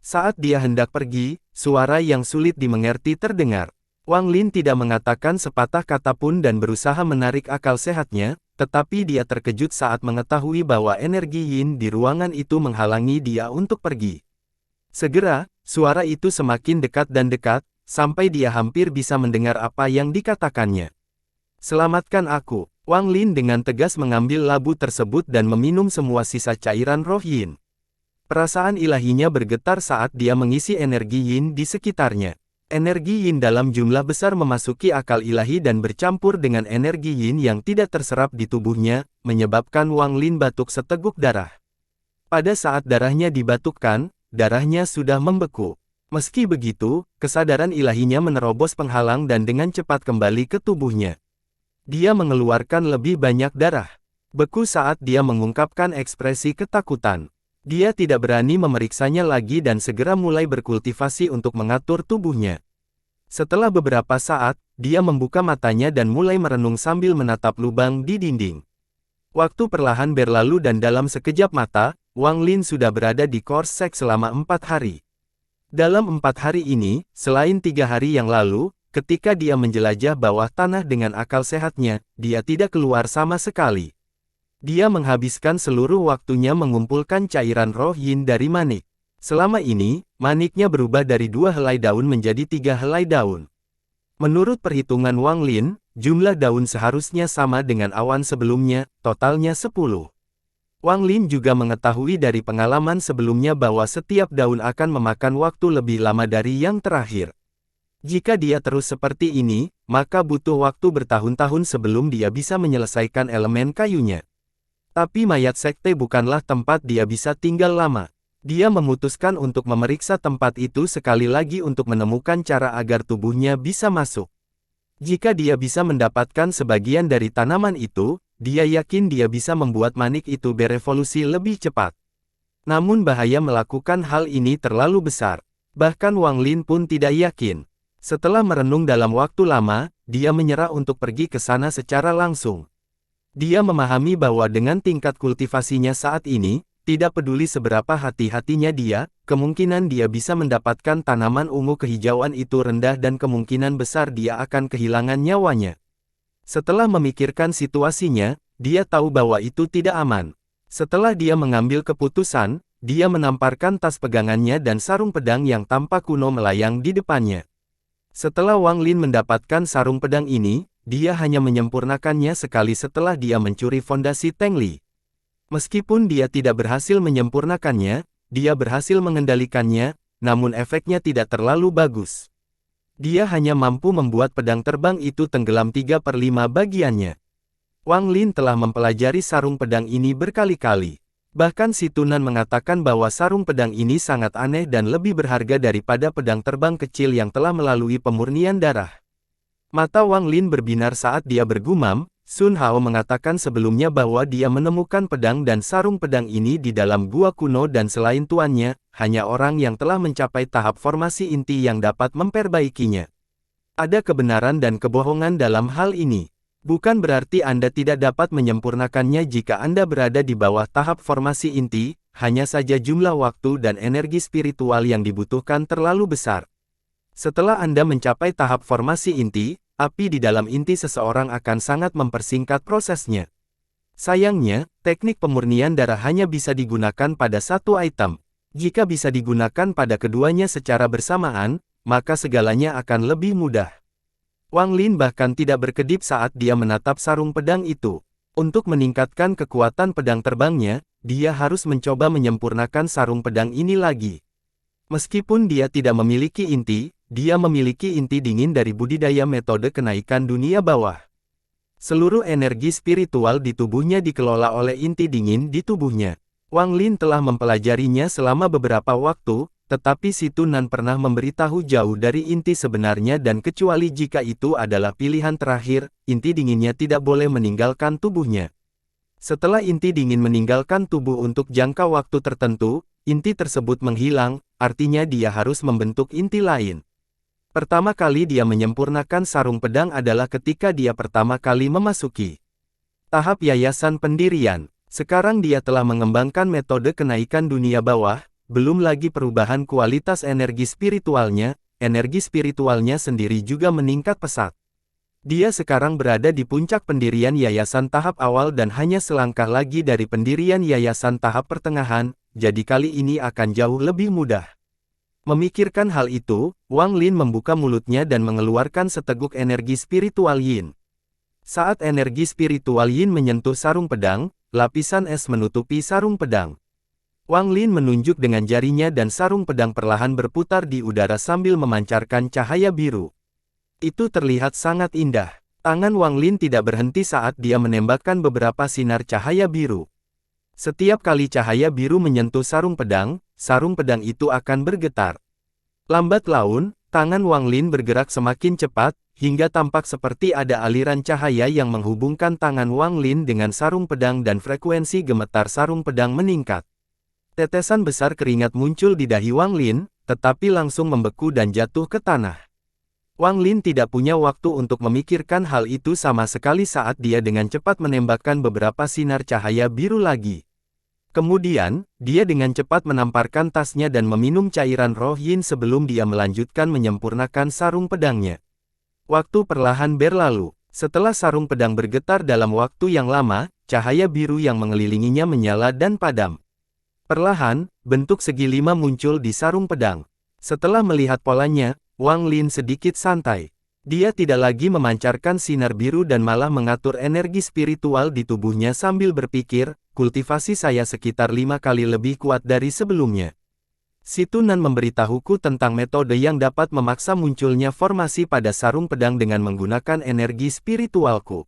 S1: Saat dia hendak pergi, suara yang sulit dimengerti terdengar. Wang Lin tidak mengatakan sepatah kata pun dan berusaha menarik akal sehatnya, tetapi dia terkejut saat mengetahui bahwa energi yin di ruangan itu menghalangi dia untuk pergi. Segera, suara itu semakin dekat dan dekat, sampai dia hampir bisa mendengar apa yang dikatakannya. Selamatkan aku. Wang Lin dengan tegas mengambil labu tersebut dan meminum semua sisa cairan roh yin. Perasaan ilahinya bergetar saat dia mengisi energi yin di sekitarnya. Energi yin dalam jumlah besar memasuki akal ilahi dan bercampur dengan energi yin yang tidak terserap di tubuhnya, menyebabkan Wang Lin batuk seteguk darah. Pada saat darahnya dibatukkan, darahnya sudah membeku. Meski begitu, kesadaran ilahinya menerobos penghalang dan dengan cepat kembali ke tubuhnya. Dia mengeluarkan lebih banyak darah. Beku saat dia mengungkapkan ekspresi ketakutan. Dia tidak berani memeriksanya lagi dan segera mulai berkultivasi untuk mengatur tubuhnya. Setelah beberapa saat, dia membuka matanya dan mulai merenung sambil menatap lubang di dinding. Waktu perlahan berlalu dan dalam sekejap mata, Wang Lin sudah berada di Korsek selama 4 hari. Dalam 4 hari ini, selain 3 hari yang lalu, ketika dia menjelajah bawah tanah dengan akal sehatnya, dia tidak keluar sama sekali. Dia menghabiskan seluruh waktunya mengumpulkan cairan roh yin dari manik. Selama ini, maniknya berubah dari 2 helai daun menjadi 3 helai daun. Menurut perhitungan Wang Lin, jumlah daun seharusnya sama dengan awan sebelumnya, totalnya 10. Wang Lin juga mengetahui dari pengalaman sebelumnya bahwa setiap daun akan memakan waktu lebih lama dari yang terakhir. Jika dia terus seperti ini, maka butuh waktu bertahun-tahun sebelum dia bisa menyelesaikan elemen kayunya. Tapi mayat sekte bukanlah tempat dia bisa tinggal lama. Dia memutuskan untuk memeriksa tempat itu sekali lagi untuk menemukan cara agar tubuhnya bisa masuk. Jika dia bisa mendapatkan sebagian dari tanaman itu, dia yakin dia bisa membuat manik itu berevolusi lebih cepat. Namun bahaya melakukan hal ini terlalu besar. Bahkan Wang Lin pun tidak yakin. Setelah merenung dalam waktu lama, dia menyerah untuk pergi ke sana secara langsung. Dia memahami bahwa dengan tingkat kultivasinya saat ini, tidak peduli seberapa hati-hatinya dia, kemungkinan dia bisa mendapatkan tanaman ungu kehijauan itu rendah dan kemungkinan besar dia akan kehilangan nyawanya. Setelah memikirkan situasinya, dia tahu bahwa itu tidak aman. Setelah dia mengambil keputusan, dia menamparkan tas pegangannya dan sarung pedang yang tampak kuno melayang di depannya. Setelah Wang Lin mendapatkan sarung pedang ini, dia hanya menyempurnakannya sekali setelah dia mencuri fondasi Teng Li. Meskipun dia tidak berhasil menyempurnakannya, dia berhasil mengendalikannya, namun efeknya tidak terlalu bagus. Dia hanya mampu membuat pedang terbang itu tenggelam 3/5 bagiannya. Wang Lin telah mempelajari sarung pedang ini berkali-kali. Bahkan si Tunan mengatakan bahwa sarung pedang ini sangat aneh dan lebih berharga daripada pedang terbang kecil yang telah melalui pemurnian darah. Mata Wang Lin berbinar saat dia bergumam. Sun Hao mengatakan sebelumnya bahwa dia menemukan pedang dan sarung pedang ini di dalam gua kuno dan selain tuannya, hanya orang yang telah mencapai tahap formasi inti yang dapat memperbaikinya. Ada kebenaran dan kebohongan dalam hal ini. Bukan berarti Anda tidak dapat menyempurnakannya jika Anda berada di bawah tahap formasi inti, hanya saja jumlah waktu dan energi spiritual yang dibutuhkan terlalu besar. Setelah Anda mencapai tahap formasi inti, api di dalam inti seseorang akan sangat mempersingkat prosesnya. Sayangnya, teknik pemurnian darah hanya bisa digunakan pada satu item. Jika bisa digunakan pada keduanya secara bersamaan, maka segalanya akan lebih mudah. Wang Lin bahkan tidak berkedip saat dia menatap sarung pedang itu. Untuk meningkatkan kekuatan pedang terbangnya, dia harus mencoba menyempurnakan sarung pedang ini lagi. Meskipun dia tidak memiliki inti, dia memiliki inti dingin dari budidaya metode kenaikan dunia bawah. Seluruh energi spiritual di tubuhnya dikelola oleh inti dingin di tubuhnya. Wang Lin telah mempelajarinya selama beberapa waktu, tetapi si Tunan pernah memberitahu jauh dari inti sebenarnya dan kecuali jika itu adalah pilihan terakhir, inti dinginnya tidak boleh meninggalkan tubuhnya. Setelah inti dingin meninggalkan tubuh untuk jangka waktu tertentu, inti tersebut menghilang, artinya dia harus membentuk inti lain. Pertama kali dia menyempurnakan sarung pedang adalah ketika dia pertama kali memasuki tahap yayasan pendirian. Sekarang dia telah mengembangkan metode kenaikan dunia bawah, belum lagi perubahan kualitas energi spiritualnya sendiri juga meningkat pesat. Dia sekarang berada di puncak pendirian yayasan tahap awal dan hanya selangkah lagi dari pendirian yayasan tahap pertengahan, jadi kali ini akan jauh lebih mudah. Memikirkan hal itu, Wang Lin membuka mulutnya dan mengeluarkan seteguk energi spiritual Yin. Saat energi spiritual Yin menyentuh sarung pedang, lapisan es menutupi sarung pedang. Wang Lin menunjuk dengan jarinya dan sarung pedang perlahan berputar di udara sambil memancarkan cahaya biru. Itu terlihat sangat indah. Tangan Wang Lin tidak berhenti saat dia menembakkan beberapa sinar cahaya biru. Setiap kali cahaya biru menyentuh sarung pedang itu akan bergetar. Lambat laun, tangan Wang Lin bergerak semakin cepat, hingga tampak seperti ada aliran cahaya yang menghubungkan tangan Wang Lin dengan sarung pedang dan frekuensi gemetar sarung pedang meningkat. Tetesan besar keringat muncul di dahi Wang Lin, tetapi langsung membeku dan jatuh ke tanah. Wang Lin tidak punya waktu untuk memikirkan hal itu sama sekali saat dia dengan cepat menembakkan beberapa sinar cahaya biru lagi. Kemudian, dia dengan cepat menamparkan tasnya dan meminum cairan roh Yin sebelum dia melanjutkan menyempurnakan sarung pedangnya. Waktu perlahan berlalu. Setelah sarung pedang bergetar dalam waktu yang lama, cahaya biru yang mengelilinginya menyala dan padam. Perlahan, bentuk segi lima muncul di sarung pedang. Setelah melihat polanya, Wang Lin sedikit santai. Dia tidak lagi memancarkan sinar biru dan malah mengatur energi spiritual di tubuhnya sambil berpikir, kultivasi saya sekitar 5 kali lebih kuat dari sebelumnya. Si Tunan memberitahuku tentang metode yang dapat memaksa munculnya formasi pada sarung pedang dengan menggunakan energi spiritualku.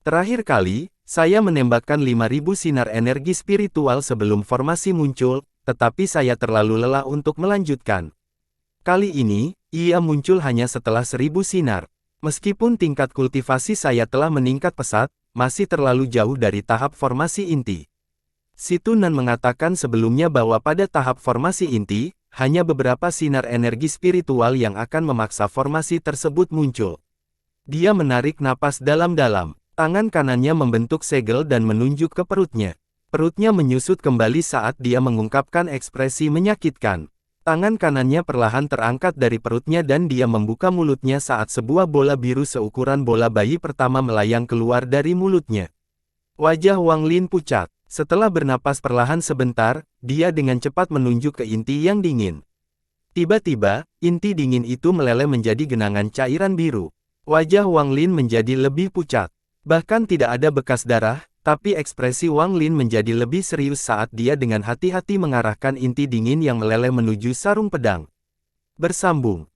S1: Terakhir kali, saya menembakkan 5.000 sinar energi spiritual sebelum formasi muncul, tetapi saya terlalu lelah untuk melanjutkan. Kali ini, ia muncul hanya setelah 1.000 sinar. Meskipun tingkat kultivasi saya telah meningkat pesat, masih terlalu jauh dari tahap formasi inti. Si Tunan mengatakan sebelumnya bahwa pada tahap formasi inti, hanya beberapa sinar energi spiritual yang akan memaksa formasi tersebut muncul. Dia menarik napas dalam-dalam. Tangan kanannya membentuk segel dan menunjuk ke perutnya. Perutnya menyusut kembali saat dia mengungkapkan ekspresi menyakitkan. Tangan kanannya perlahan terangkat dari perutnya dan dia membuka mulutnya saat sebuah bola biru seukuran bola bayi pertama melayang keluar dari mulutnya. Wajah Wang Lin pucat. Setelah bernapas perlahan sebentar, dia dengan cepat menunjuk ke inti yang dingin. Tiba-tiba, inti dingin itu meleleh menjadi genangan cairan biru. Wajah Wang Lin menjadi lebih pucat. Bahkan tidak ada bekas darah, tapi ekspresi Wang Lin menjadi lebih serius saat dia dengan hati-hati mengarahkan inti dingin yang meleleh menuju sarung pedang. Bersambung.